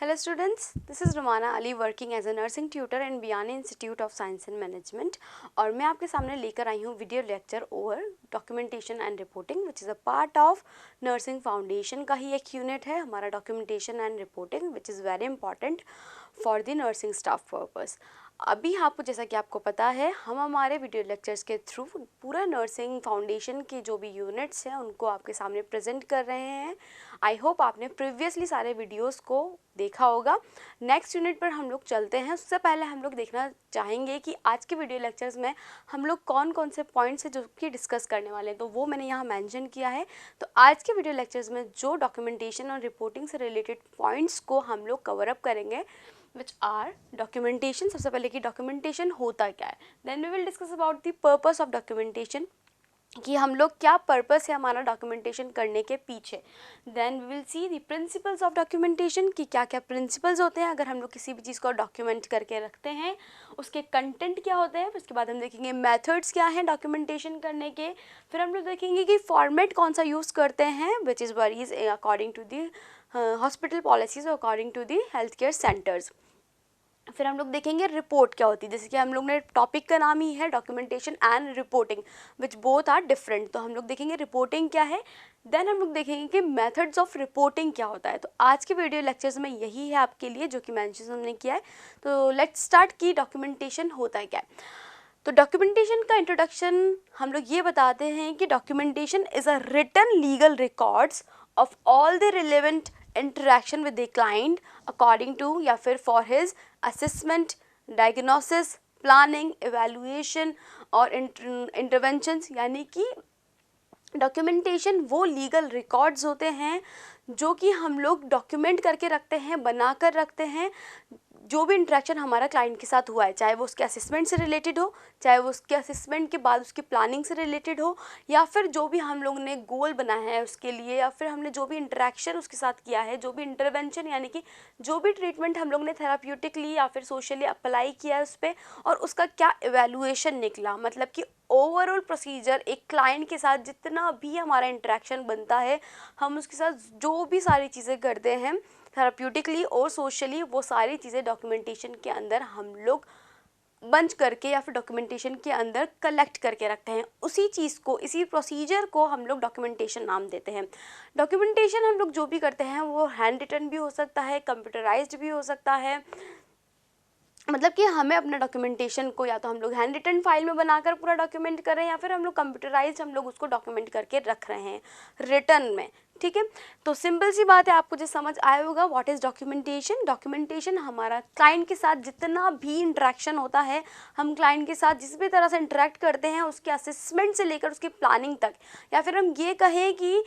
Hello students, this is Rumana Ali working as a nursing tutor in Biyani Institute of Science and Management और मैं आपके सामने लेकर आई हूँ video lecture over documentation and reporting which is a part of nursing foundation का ही एक unit है हमारा documentation and reporting which is very important for the nursing staff purpose. अभी आपको जैसा कि आपको पता है हम हमारे वीडियो लेक्चर्स के थ्रू पूरा नर्सिंग फाउंडेशन के जो भी यूनिट्स हैं उनको आपके सामने प्रेजेंट कर रहे हैं। आई होप आपने प्रीवियसली सारे वीडियोस को देखा होगा। नेक्स्ट यूनिट पर हम लोग चलते हैं। उससे पहले हम लोग देखना चाहेंगे कि आज के वीडियो लेक्चर्स में हम लोग कौन कौन से पॉइंट्स हैं जो कि डिस्कस करने वाले हैं, तो वो मैंने यहाँ मेंशन किया है। तो आज के वीडियो लेक्चर्स में जो डॉक्यूमेंटेशन और रिपोर्टिंग से रिलेटेड पॉइंट्स को हम लोग कवर अप करेंगे which are documentation। सबसे पहले कि डॉक्यूमेंटेशन होता क्या है, then we will discuss about the purpose of documentation कि हम लोग क्या पर्पस है हमारा डॉक्यूमेंटेशन करने के पीछे। Then we will see the principles of documentation कि क्या क्या प्रिंसिपल्स होते हैं अगर हम लोग किसी भी चीज़ को डॉक्यूमेंट करके रखते हैं, उसके कंटेंट क्या होते हैं। फिर उसके बाद हम देखेंगे मेथड्स क्या हैं डॉक्यूमेंटेशन करने के। फिर हम लोग देखेंगे कि फॉर्मेट कौन सा यूज़ करते हैं which is varies according to the hospital policies और according to the health care centres. फिर हम लोग देखेंगे रिपोर्ट क्या होती है, जैसे कि हम लोग ने टॉपिक का नाम ही है documentation and reporting which both are different. तो हम लोग देखेंगे रिपोर्टिंग क्या है, देन हम लोग देखेंगे कि मेथड्स ऑफ रिपोर्टिंग क्या होता है। तो आज के वीडियो लेक्चर्स में यही है आपके लिए जो कि मेंशन हमने किया है। तो लेट्स स्टार्ट कि डॉक्यूमेंटेशन होता है क्या है। तो डॉक्यूमेंटेशन का इंट्रोडक्शन हम लोग ये बताते हैं कि documentation is a written legal records of all the relevant interaction with the client according to या फिर for his assessment, diagnosis, planning, evaluation और interventions। यानी कि डॉक्यूमेंटेशन वो लीगल रिकॉर्ड्स होते हैं जो कि हम लोग डॉक्यूमेंट करके रखते हैं, बना कर रखते हैं जो भी इंटरेक्शन हमारा क्लाइंट के साथ हुआ है, चाहे वो उसके असेसमेंट से रिलेटेड हो, चाहे वो उसके असेसमेंट के बाद उसकी प्लानिंग से रिलेटेड हो, या फिर जो भी हम लोग ने गोल बनाया है उसके लिए, या फिर हमने जो भी इंटरेक्शन उसके साथ किया है, जो भी इंटरवेंशन यानी कि जो भी ट्रीटमेंट हम लोग ने थेराप्यूटिकली या फिर सोशली अप्लाई किया है उस पर, और उसका क्या इवेल्युएशन निकला। मतलब कि ओवरऑल प्रोसीजर एक क्लाइंट के साथ जितना भी हमारा इंटरेक्शन बनता है, हम उसके साथ जो भी सारी चीज़ें करते हैं थेराप्यूटिकली और सोशली, वो सारी चीज़ें डॉक्यूमेंटेशन के अंदर हम लोग बंच करके या फिर डॉक्यूमेंटेशन के अंदर कलेक्ट करके रखते हैं। उसी चीज़ को, इसी प्रोसीजर को हम लोग डॉक्यूमेंटेशन नाम देते हैं। डॉक्यूमेंटेशन हम लोग जो भी करते हैं वो हैंड रिटन भी हो सकता है, कंप्यूटराइज्ड भी हो सकता है। मतलब कि हमें अपना डॉक्यूमेंटेशन को या तो हम लोग हैंड रिटन फाइल में बनाकर पूरा डॉक्यूमेंट कर रहे हैं, या फिर हम लोग कंप्यूटराइज्ड हम लोग उसको डॉक्यूमेंट करके रख रहे हैं रिटन में। ठीक है, तो सिंपल सी बात है, आपको जो समझ आया होगा व्हाट इज़ डॉक्यूमेंटेशन। डॉक्यूमेंटेशन हमारा क्लाइंट के साथ जितना भी इंटरेक्शन होता है, हम क्लाइंट के साथ जिस भी तरह से इंटरेक्ट करते हैं, उसके असेसमेंट से लेकर उसकी प्लानिंग तक, या फिर हम ये कहें कि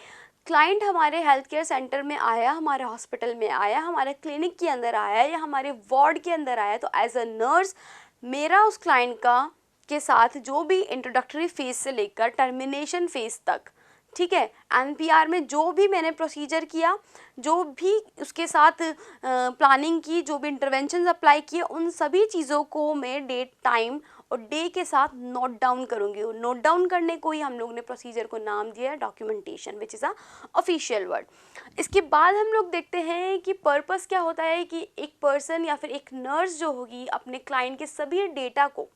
क्लाइंट हमारे हेल्थ केयर सेंटर में आया, हमारे हॉस्पिटल में आया, हमारे क्लिनिक के अंदर आया या हमारे वार्ड के अंदर आया, तो एज अ नर्स मेरा उस क्लाइंट का के साथ जो भी इंट्रोडक्टरी फेज से लेकर टर्मिनेशन फेज तक, ठीक है, एनपीआर में जो भी मैंने प्रोसीजर किया, जो भी उसके साथ प्लानिंग की, जो भी इंटरवेंशंस अप्लाई किए, उन सभी चीज़ों को मैं डेट, टाइम और डे के साथ नोट डाउन करूँगी। नोट डाउन करने को ही हम लोग ने प्रोसीजर को नाम दिया है documentation which is a official word. इसके बाद हम लोग देखते हैं कि पर्पस क्या होता है कि एक पर्सन या फिर एक नर्स जो होगी अपने क्लाइंट के सभी डेटा को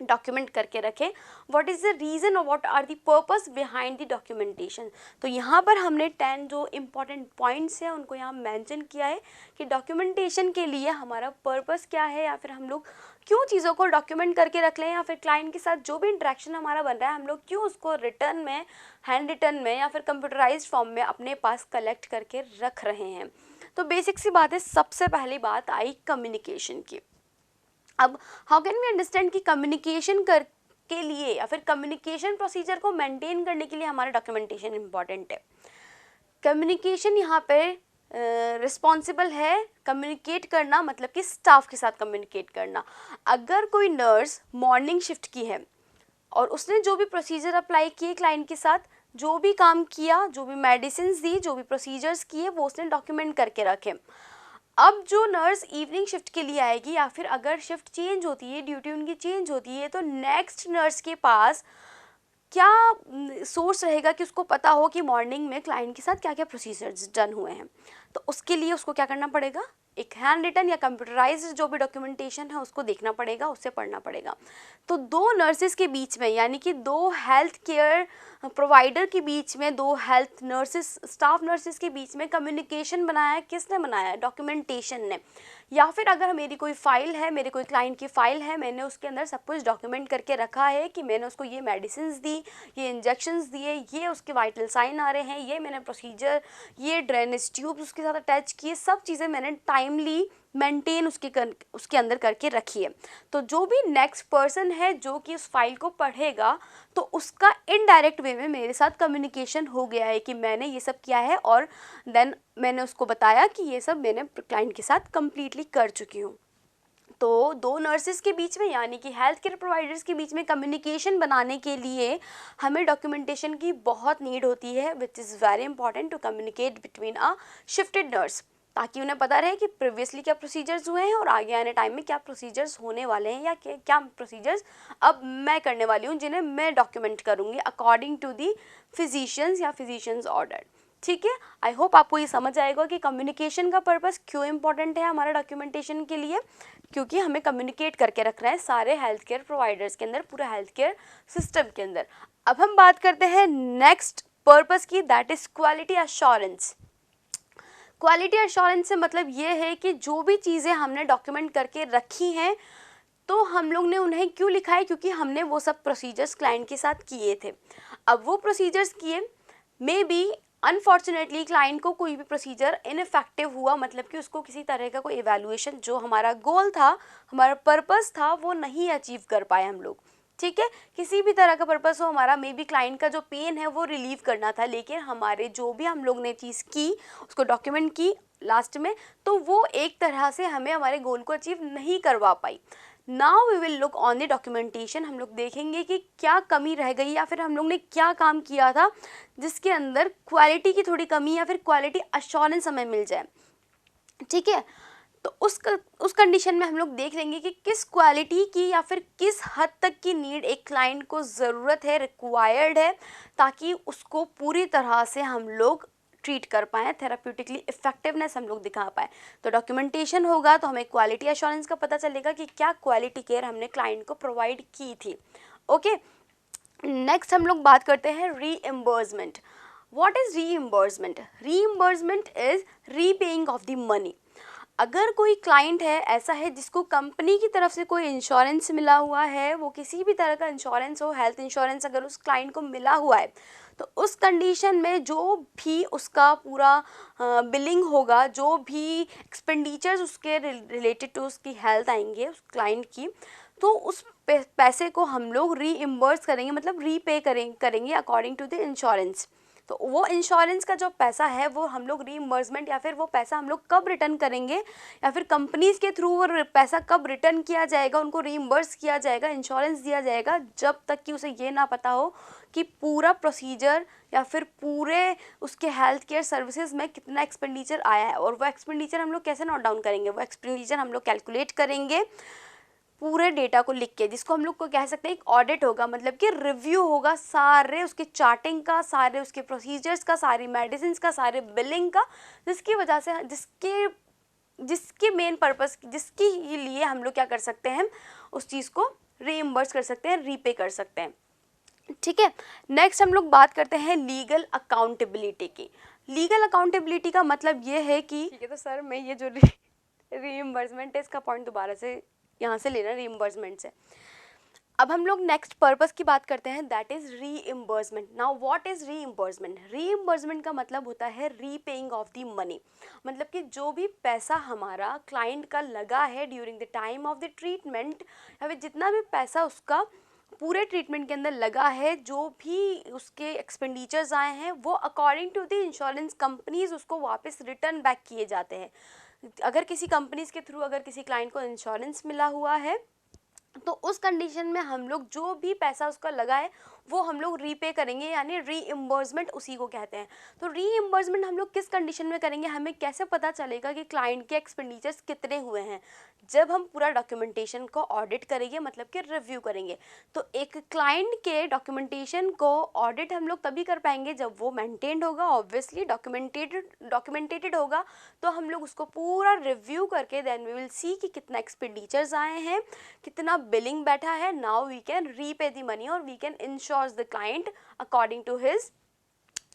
डॉक्यूमेंट करके रखें। व्हाट इज़ द रीज़न और what are the purpose behind the documentation. तो यहाँ पर हमने 10 जो इम्पॉर्टेंट पॉइंट्स हैं उनको यहाँ मेंशन किया है कि डॉक्यूमेंटेशन के लिए हमारा पर्पस क्या है, या फिर हम लोग क्यों चीज़ों को डॉक्यूमेंट करके रख लें, या फिर क्लाइंट के साथ जो भी इंटरेक्शन हमारा बन रहा है हम लोग क्यों उसको रिटर्न में, हैंड रिटन में या फिर कंप्यूटराइज्ड फॉर्म में अपने पास कलेक्ट करके रख रहे हैं। तो बेसिक सी बात है, सबसे पहली बात आई कम्युनिकेशन की। अब हाउ कैन वी अंडरस्टैंड कि कम्युनिकेशन कर के लिए या फिर कम्युनिकेशन प्रोसीजर को मेंटेन करने के लिए हमारा डॉक्यूमेंटेशन इंपॉर्टेंट है। कम्युनिकेशन यहाँ पे रिस्पॉन्सिबल है कम्युनिकेट करना, मतलब कि स्टाफ के साथ कम्युनिकेट करना। अगर कोई नर्स मॉर्निंग शिफ्ट की है और उसने जो भी प्रोसीजर अप्लाई किए क्लाइंट के साथ, जो भी काम किया, जो भी मेडिसिन दी, जो भी प्रोसीजर्स किए, वो उसने डॉक्यूमेंट करके रखे। अब जो नर्स इवनिंग शिफ्ट के लिए आएगी या फिर अगर शिफ्ट चेंज होती है, ड्यूटी उनकी चेंज होती है, तो नेक्स्ट नर्स के पास क्या सोर्स रहेगा कि उसको पता हो कि मॉर्निंग में क्लाइंट के साथ क्या क्या प्रोसीजर्स डन हुए हैं। तो उसके लिए उसको क्या करना पड़ेगा, एक हैंड रिटन या कंप्यूटराइज्ड जो भी डॉक्यूमेंटेशन है उसको देखना पड़ेगा, उससे पढ़ना पड़ेगा। तो दो नर्सेज के बीच में, यानी कि दो हेल्थ केयर प्रोवाइडर के बीच में, दो हेल्थ नर्सेज, स्टाफ नर्सेज के बीच में कम्युनिकेशन बनाया है। किसने बनाया है? डॉक्यूमेंटेशन ने। या फिर अगर मेरी कोई फाइल है, मेरे कोई क्लाइंट की फाइल है, मैंने उसके अंदर सब कुछ डॉक्यूमेंट करके रखा है कि मैंने उसको ये मेडिसिन दी, ये इंजेक्शंस दिए, ये उसके वाइटल साइन आ रहे हैं, ये मैंने प्रोसीजर, ये ड्रेनेज ट्यूब्स उसके साथ अटैच किए, सब चीज़ें मैंने टाइमली मेंटेन उसके अंदर करके रखी है। तो जो भी नेक्स्ट पर्सन है जो कि उस फाइल को पढ़ेगा, तो उसका इनडायरेक्ट वे में मेरे साथ कम्युनिकेशन हो गया है कि मैंने ये सब किया है, और देन मैंने उसको बताया कि ये सब मैंने क्लाइंट के साथ कंप्लीटली कर चुकी हूँ। तो दो नर्सेज के बीच में, यानी कि हेल्थ केयर प्रोवाइडर्स के बीच में कम्युनिकेशन बनाने के लिए हमें डॉक्यूमेंटेशन की बहुत नीड होती है, which is very important to communicate between a shifted nurse, ताकि उन्हें पता रहे कि प्रीवियसली क्या प्रोसीजर्स हुए हैं और आगे आने टाइम में क्या प्रोसीजर्स होने वाले हैं, या क्या प्रोसीजर्स अब मैं करने वाली हूँ जिन्हें मैं डॉक्यूमेंट करूँगी अकॉर्डिंग टू दी फिजिशियंस या फिजिशियंस ऑर्डर। ठीक है, आई होप आपको ये समझ आएगा कि कम्युनिकेशन का पर्पस क्यों इंपॉर्टेंट है हमारा डॉक्यूमेंटेशन के लिए, क्योंकि हमें कम्युनिकेट करके रखना है सारे हेल्थ केयर प्रोवाइडर्स के अंदर, पूरा हेल्थ केयर सिस्टम के अंदर। अब हम बात करते हैं नेक्स्ट पर्पस की, that is quality assurance. Quality assurance से मतलब ये है कि जो भी चीज़ें हमने डॉक्यूमेंट करके रखी हैं, तो हम लोग ने उन्हें क्यों लिखा है? क्योंकि हमने वो सब प्रोसीजर्स क्लाइंट के साथ किए थे। अब वो प्रोसीजर्स किए, मे बी अनफॉर्चुनेटली क्लाइंट को कोई भी प्रोसीजर इनफेक्टिव हुआ, मतलब कि उसको किसी तरह का कोई इवैल्यूएशन, जो हमारा गोल था, हमारा पर्पस था, वो नहीं अचीव कर पाए हम लोग। ठीक है, किसी भी तरह का पर्पस हो हमारा, मे बी क्लाइंट का जो पेन है वो रिलीव करना था, लेकिन हमारे जो भी हम लोग ने चीज़ की उसको डॉक्यूमेंट की लास्ट में, तो वो एक तरह से हमें हमारे गोल को अचीव नहीं करवा पाई। Now we will look on the documentation. हम लोग देखेंगे कि क्या कमी रह गई, या फिर हम लोग ने क्या काम किया था जिसके अंदर क्वालिटी की थोड़ी कमी या फिर क्वालिटी अश्योरेंस हमें मिल जाए। ठीक है, तो उस कंडीशन में हम लोग देख लेंगे कि किस क्वालिटी की या फिर किस हद तक की नीड एक क्लाइंट को ज़रूरत है, रिक्वायर्ड है, ताकि उसको पूरी तरह से हम लोग ट्रीट कर पाएँ, थेराप्यूटिकली इफेक्टिवनेस हम लोग दिखा पाएँ। तो डॉक्यूमेंटेशन होगा तो हमें क्वालिटी एश्योरेंस का पता चलेगा कि क्या क्वालिटी केयर हमने क्लाइंट को प्रोवाइड की थी। ओके, नेक्स्ट हम लोग बात करते हैं reimbursement. What is reimbursement? Reimbursement is repaying of the money. अगर कोई क्लाइंट है ऐसा है जिसको कंपनी की तरफ से कोई इंश्योरेंस मिला हुआ है, वो किसी भी तरह का इंश्योरेंस हो, हेल्थ इंश्योरेंस अगर उस क्लाइंट को मिला हुआ है, तो उस कंडीशन में जो भी उसका पूरा बिलिंग होगा, जो भी एक्सपेंडिचर्स उसके रिलेटेड टू उसकी हेल्थ आएंगे उस क्लाइंट की, तो उस पैसे को हम लोग रीइम्बर्स करेंगे, मतलब रीपे करेंगे अकॉर्डिंग टू द इंश्योरेंस। तो वो इंश्योरेंस का जो पैसा है वो हम लोग रीइम्बर्समेंट, या फिर वो पैसा हम लोग कब रिटर्न करेंगे, या फिर कंपनीज के थ्रू वो पैसा कब रिटर्न किया जाएगा, उनको रीइम्बर्स किया जाएगा, इंश्योरेंस दिया जाएगा, जब तक कि उसे ये ना पता हो कि पूरा प्रोसीजर या फिर पूरे उसके हेल्थ केयर सर्विसेज में कितना एक्सपेंडिचर आया है। और वो एक्सपेंडिचर हम लोग कैसे नोट डाउन करेंगे? वो एक्सपेंडिचर हम लोग कैलकुलेट करेंगे पूरे डेटा को लिख के, जिसको हम लोग को कह सकते हैं एक ऑडिट होगा, मतलब कि रिव्यू होगा सारे उसके चार्टिंग का, सारे उसके प्रोसीजर्स का, सारी मेडिसिन का, सारे बिलिंग का, जिसकी वजह से जिसके मेन पर्पस, जिसके लिए हम लोग क्या कर सकते हैं, उस चीज़ को रीइम्बर्स कर सकते हैं, रीपे कर सकते हैं। ठीक है, नेक्स्ट हम लोग बात करते हैं लीगल अकाउंटेबिलिटी की। लीगल अकाउंटेबिलिटी का मतलब ये है कि, ठीक है, तो सर मैं ये जो रीइम्बर्समेंट है इसका पॉइंट दोबारा से यहाँ से लेना, रीइम्बर्समेंट से। अब हम लोग नेक्स्ट पर्पस की बात करते हैं, that is reimbursement. Now what is reimbursement? Reimbursement का मतलब होता है रीपेइंग ऑफ द मनी, मतलब कि जो भी पैसा हमारा क्लाइंट का लगा है during the time of the treatment, या फिर जितना भी पैसा उसका पूरे ट्रीटमेंट के अंदर लगा है, जो भी उसके एक्सपेंडिचर्स आए हैं, वो according to the insurance companies उसको वापस रिटर्न बैक किए जाते हैं। अगर किसी कंपनीज के थ्रू अगर किसी क्लाइंट को इंश्योरेंस मिला हुआ है, तो उस कंडीशन में हम लोग जो भी पैसा उसका लगा है वो हम लोग रीपे करेंगे, यानी रीइम्बर्समेंट उसी को कहते हैं। तो रीइम्बर्समेंट हम लोग किस कंडीशन में करेंगे, हमें कैसे पता चलेगा कि क्लाइंट के एक्सपेंडिचर्स कितने हुए हैं? जब हम पूरा डॉक्यूमेंटेशन को ऑडिट करेंगे, मतलब कि रिव्यू करेंगे। तो एक क्लाइंट के डॉक्यूमेंटेशन को ऑडिट हम लोग तभी कर पाएंगे जब वो मेंटेन्ड होगा, ऑब्वियसली डॉक्यूमेंटेटेड होगा। तो हम लोग उसको पूरा रिव्यू करके देन वी विल सी कि कितना एक्सपेंडिचर्स आए हैं, कितना बिलिंग बैठा है। Now we can repay the money और we can ensure the client according to his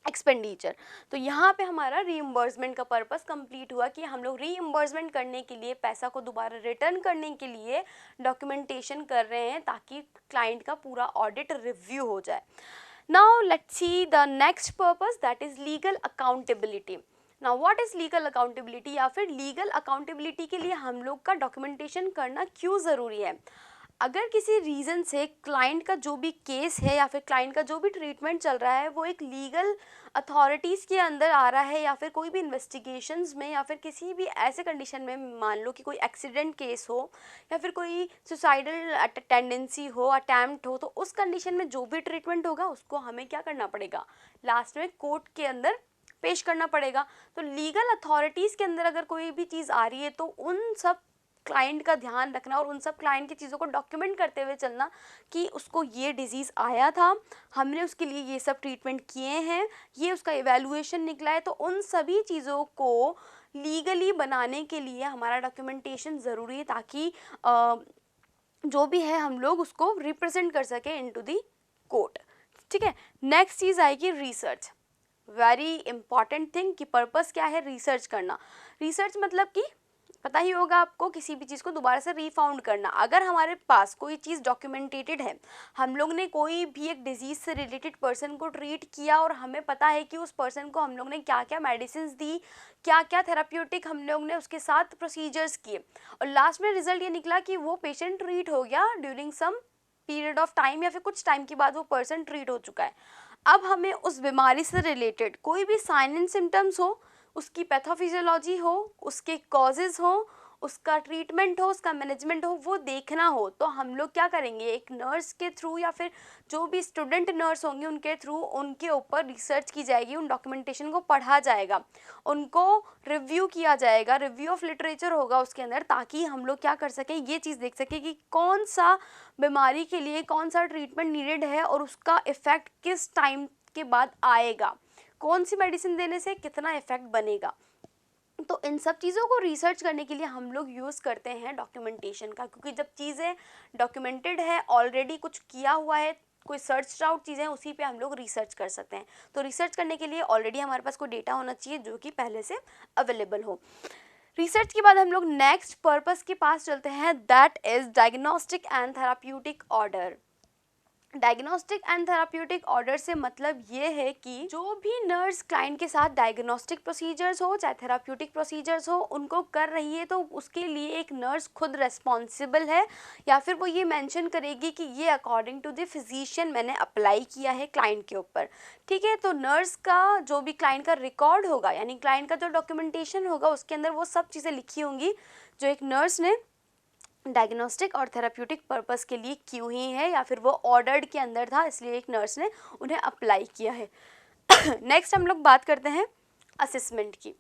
expenditure. तो यहाँ पे हमारा रीइम्बर्समेंट का पर्पस कंप्लीट हुआ कि हम लोग रीइम्बर्समेंट करने के लिए, पैसा को दोबारा रिटर्न करने के लिए डॉक्यूमेंटेशन कर रहे हैं ताकि क्लाइंट का पूरा ऑडिट रिव्यू हो जाए। Now let's see the next purpose, that is legal accountability. Now what is legal accountability, या फिर लीगल अकाउंटेबिलिटी के लिए हम लोग का डॉक्यूमेंटेशन करना क्यों ज़रूरी है? अगर किसी रीज़न से क्लाइंट का जो भी केस है या फिर क्लाइंट का जो भी ट्रीटमेंट चल रहा है वो एक लीगल अथॉरिटीज़ के अंदर आ रहा है, या फिर कोई भी इन्वेस्टिगेशंस में, या फिर किसी भी ऐसे कंडीशन में, मान लो कि कोई एक्सीडेंट केस हो या फिर कोई सुसाइडल टेंडेंसी हो, अटैम्प्ट हो, तो उस कंडीशन में जो भी ट्रीटमेंट होगा उसको हमें क्या करना पड़ेगा, लास्ट में कोर्ट के अंदर पेश करना पड़ेगा। तो लीगल अथॉरिटीज़ के अंदर अगर कोई भी चीज़ आ रही है तो उन सब क्लाइंट का ध्यान रखना और उन सब क्लाइंट की चीज़ों को डॉक्यूमेंट करते हुए चलना कि उसको ये डिजीज़ आया था, हमने उसके लिए ये सब ट्रीटमेंट किए हैं, ये उसका इवैल्यूएशन निकला है। तो उन सभी चीज़ों को लीगली बनाने के लिए हमारा डॉक्यूमेंटेशन ज़रूरी है ताकि जो भी है हम लोग उसको रिप्रेजेंट कर सकें इनटू दी कोर्ट। ठीक है, नेक्स्ट चीज़ आएगी रिसर्च। वेरी इंपॉर्टेंट थिंग कि पर्पस क्या है, रिसर्च करना। रिसर्च मतलब कि पता ही होगा आपको, किसी भी चीज़ को दोबारा से रीफाउंड करना। अगर हमारे पास कोई चीज़ डॉक्यूमेंटेटेड है, हम लोग ने कोई भी एक डिजीज़ से रिलेटेड पर्सन को ट्रीट किया और हमें पता है कि उस पर्सन को हम लोग ने क्या क्या मेडिसिन दी, क्या क्या थेराप्यूटिक हम लोग ने उसके साथ प्रोसीजर्स किए, और लास्ट में रिजल्ट ये निकला कि वो पेशेंट ट्रीट हो गया during some period of time, या फिर कुछ टाइम के बाद वो पर्सन ट्रीट हो चुका है। अब हमें उस बीमारी से रिलेटेड कोई भी साइन एंड सिम्टम्स हो, उसकी पैथोफिजियोलॉजी हो, उसके कॉजेज़ हो, उसका ट्रीटमेंट हो, उसका मैनेजमेंट हो, वो देखना हो, तो हम लोग क्या करेंगे, एक नर्स के थ्रू या फिर जो भी स्टूडेंट नर्स होंगे उनके थ्रू उनके ऊपर रिसर्च की जाएगी, उन डॉक्यूमेंटेशन को पढ़ा जाएगा, उनको रिव्यू किया जाएगा, रिव्यू ऑफ लिटरेचर होगा उसके अंदर, ताकि हम लोग क्या कर सकें, ये चीज़ देख सकें कि कौन सा बीमारी के लिए कौन सा ट्रीटमेंट नीडेड है और उसका इफ़ेक्ट किस टाइम के बाद आएगा, कौन सी मेडिसिन देने से कितना इफेक्ट बनेगा। तो इन सब चीज़ों को रिसर्च करने के लिए हम लोग यूज़ करते हैं डॉक्यूमेंटेशन का, क्योंकि जब चीज़ें डॉक्यूमेंटेड है, ऑलरेडी कुछ किया हुआ है, कोई सर्च आउट चीज़ें, उसी पे हम लोग रिसर्च कर सकते हैं। तो रिसर्च करने के लिए ऑलरेडी हमारे पास कोई डेटा होना चाहिए जो कि पहले से अवेलेबल हो। रिसर्च के बाद हम लोग नेक्स्ट पर्पस के पास चलते हैं, that is diagnostic and therapeutic order. Diagnostic and therapeutic order से मतलब ये है कि जो भी नर्स क्लाइंट के साथ डायग्नोस्टिक प्रोसीजर्स हो चाहे थेराप्यूटिक प्रोसीजर्स हो उनको कर रही है, तो उसके लिए एक नर्स खुद रिस्पॉन्सिबल है, या फिर वो ये मेंशन करेगी कि ये अकॉर्डिंग टू द फिजिशियन मैंने अप्लाई किया है क्लाइंट के ऊपर। ठीक है, तो नर्स का जो भी क्लाइंट का रिकॉर्ड होगा, यानी क्लाइंट का जो डॉक्यूमेंटेशन होगा, उसके अंदर वो सब चीज़ें लिखी होंगी जो एक नर्स ने डायग्नोस्टिक और थेराप्यूटिक पर्पस के लिए की हुई है, या फिर वो ऑर्डर्ड के अंदर था इसलिए एक नर्स ने उन्हें अप्लाई किया है। नेक्स्ट हम लोग बात करते हैं असेसमेंट की।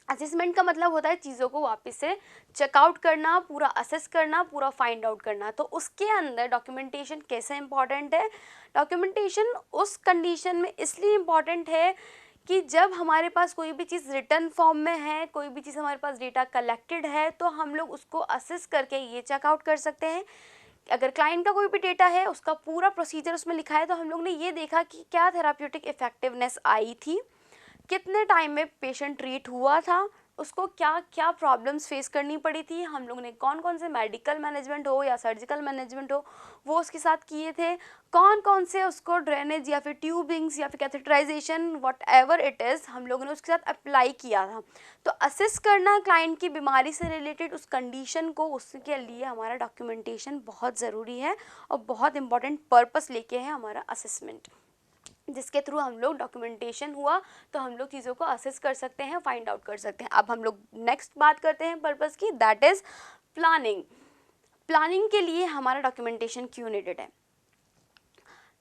असेसमेंट का मतलब होता है चीज़ों को वापस से चेकआउट करना, पूरा असेस करना, पूरा फाइंड आउट करना। तो उसके अंदर डॉक्यूमेंटेशन कैसे इंपॉर्टेंट है, डॉक्यूमेंटेशन उस कंडीशन में इसलिए इम्पॉर्टेंट है कि जब हमारे पास कोई भी चीज़ रिटर्न फॉर्म में है, कोई भी चीज़ हमारे पास डेटा कलेक्टेड है, तो हम लोग उसको असेस करके ये चेकआउट कर सकते हैं। अगर क्लाइंट का कोई भी डेटा है, उसका पूरा प्रोसीजर उसमें लिखा है, तो हम लोग ने ये देखा कि क्या थेराप्यूटिक इफेक्टिवनेस आई थी, कितने टाइम में पेशेंट ट्रीट हुआ था, उसको क्या क्या प्रॉब्लम्स फेस करनी पड़ी थी, हम लोग ने कौन कौन से मेडिकल मैनेजमेंट हो या सर्जिकल मैनेजमेंट हो वो उसके साथ किए थे, कौन कौन से उसको ड्रेनेज या फिर ट्यूबिंग्स या फिर catheterization whatever it is हम लोगों ने उसके साथ अप्लाई किया था। तो असेस करना क्लाइंट की बीमारी से रिलेटेड उस कंडीशन को, उसके लिए हमारा डॉक्यूमेंटेशन बहुत ज़रूरी है और बहुत इंपॉर्टेंट पर्पस लेके है हमारा असेसमेंट, जिसके थ्रू हम लोग डॉक्यूमेंटेशन हुआ तो हम लोग चीज़ों को असेस कर सकते हैं, फाइंड आउट कर सकते हैं। अब हम लोग नेक्स्ट बात करते हैं पर्पस की, दैट इज़ प्लानिंग। प्लानिंग के लिए हमारा डॉक्यूमेंटेशन क्यों नीडेड है?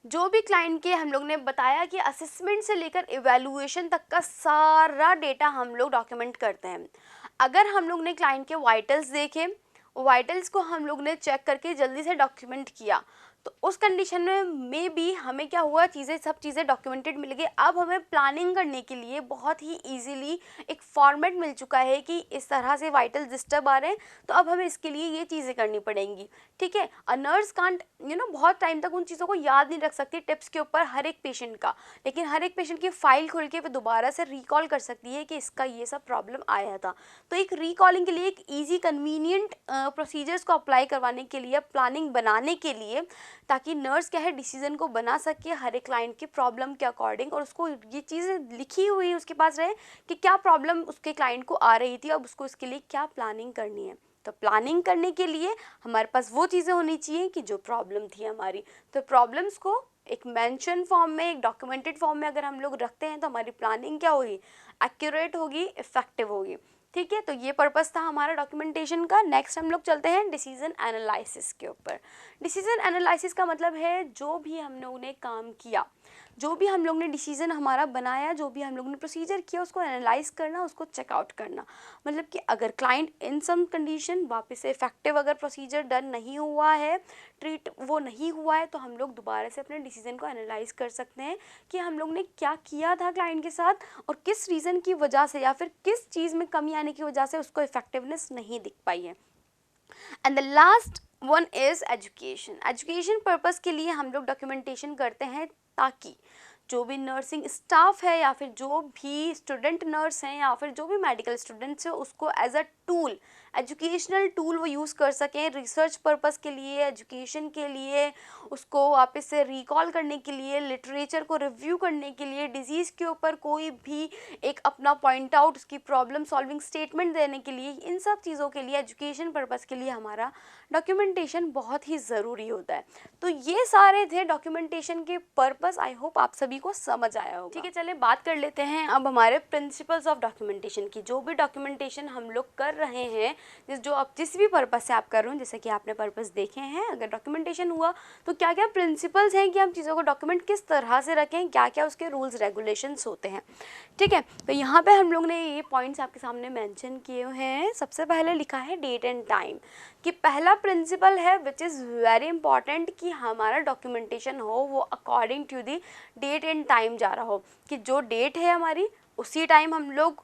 जो भी क्लाइंट के हम लोग ने बताया कि असेसमेंट से लेकर इवैल्यूएशन तक का सारा डेटा हम लोग डॉक्यूमेंट करते हैं। अगर हम लोग ने क्लाइंट के वाइटल्स देखे, वाइटल्स को हम लोग ने चेक करके जल्दी से डॉक्यूमेंट किया, तो उस कंडीशन में भी हमें क्या हुआ, सब चीज़ें डॉक्यूमेंटेड मिल गई। अब हमें प्लानिंग करने के लिए बहुत ही इजीली एक फॉर्मेट मिल चुका है कि इस तरह से वाइटल डिस्टर्ब आ रहे हैं, तो अब हमें इसके लिए ये चीज़ें करनी पड़ेंगी। ठीक है, अ नर्स कांट बहुत टाइम तक उन चीज़ों को याद नहीं रख सकती टिप्स के ऊपर हर एक पेशेंट का, लेकिन हर एक पेशेंट की फाइल खोल के वो दोबारा से रिकॉल कर सकती है कि इसका ये सब प्रॉब्लम आया था। तो एक रिकॉलिंग के लिए, एक ईजी कन्वीनियंट प्रोसीजर्स को अप्लाई करवाने के लिए, प्लानिंग बनाने के लिए, ताकि नर्स क्या है डिसीजन को बना सके हर एक क्लाइंट की प्रॉब्लम के अकॉर्डिंग, और उसको ये चीज़ें लिखी हुई उसके पास रहे कि क्या प्रॉब्लम उसके क्लाइंट को आ रही थी, अब उसको इसके लिए क्या प्लानिंग करनी है। तो प्लानिंग करने के लिए हमारे पास वो चीज़ें होनी चाहिए कि जो प्रॉब्लम थी हमारी, तो प्रॉब्लम्स को एक मेंशन फॉर्म में, एक डॉक्यूमेंटेड फॉर्म में अगर हम लोग रखते हैं तो हमारी प्लानिंग क्या होगी, एक्यूरेट होगी, इफेक्टिव होगी। ठीक है, तो ये पर्पस था हमारा डॉक्यूमेंटेशन का। नेक्स्ट हम लोग चलते हैं डिसीजन एनालिसिस के ऊपर। डिसीजन एनालिसिस का मतलब है जो भी हम लोगों ने काम किया, जो भी हम लोग ने डिसीजन हमारा बनाया, जो भी हम लोग ने प्रोसीजर किया, उसको एनालाइज करना, उसको चेकआउट करना। मतलब कि अगर क्लाइंट इन सम कंडीशन वापस से इफेक्टिव अगर प्रोसीजर डन नहीं हुआ है, ट्रीट वो नहीं हुआ है, तो हम लोग दोबारा से अपने डिसीजन को एनालाइज कर सकते हैं कि हम लोग ने क्या किया था क्लाइंट के साथ और किस रीज़न की वजह से या फिर किस चीज़ में कमी आने की वजह से उसको इफेक्टिवनेस नहीं दिख पाई है। And the last one is education. Education purpose के लिए हम लोग डॉक्यूमेंटेशन करते हैं ताकि जो भी नर्सिंग स्टाफ है या फिर जो भी स्टूडेंट नर्स हैं या फिर जो भी मेडिकल स्टूडेंट्स हैं उसको as a tool, educational tool वो यूज़ कर सकें रिसर्च पर्पस के लिए, एजुकेशन के लिए, उसको वापस से रिकॉल करने के लिए, लिटरेचर को रिव्यू करने के लिए, डिजीज़ के ऊपर कोई भी एक अपना पॉइंट आउट, उसकी प्रॉब्लम सॉल्विंग स्टेटमेंट देने के लिए, इन सब चीज़ों के लिए, एजुकेशन पर्पस के लिए हमारा डॉक्यूमेंटेशन बहुत ही ज़रूरी होता है। तो ये सारे थे डॉक्यूमेंटेशन के पर्पस। आई होप आप सभी को समझ आया होगा। ठीक है, चलिए बात कर लेते हैं अब हमारे प्रिंसिपल्स ऑफ डॉक्यूमेंटेशन की। जो भी डॉक्यूमेंटेशन हम लोग कर रहे हैं, जिस भी पर्पस से आप कर रहे हो, जैसे कि आपने पर्पस देखे हैं, अगर डॉक्यूमेंटेशन हुआ तो क्या क्या प्रिंसिपल्स हैं कि हम चीज़ों को डॉक्यूमेंट किस तरह से रखें, क्या क्या उसके रूल्स रेगुलेशंस होते हैं। ठीक है, तो यहाँ पे हम लोग ने ये पॉइंट्स आपके सामने मेंशन किए हैं। सबसे पहले लिखा है डेट एंड टाइम, कि पहला प्रिंसिपल है विच इज़ वेरी इंपॉर्टेंट कि हमारा डॉक्यूमेंटेशन हो वो according to the date and time जा रहा हो, कि जो डेट है हमारी उसी टाइम हम लोग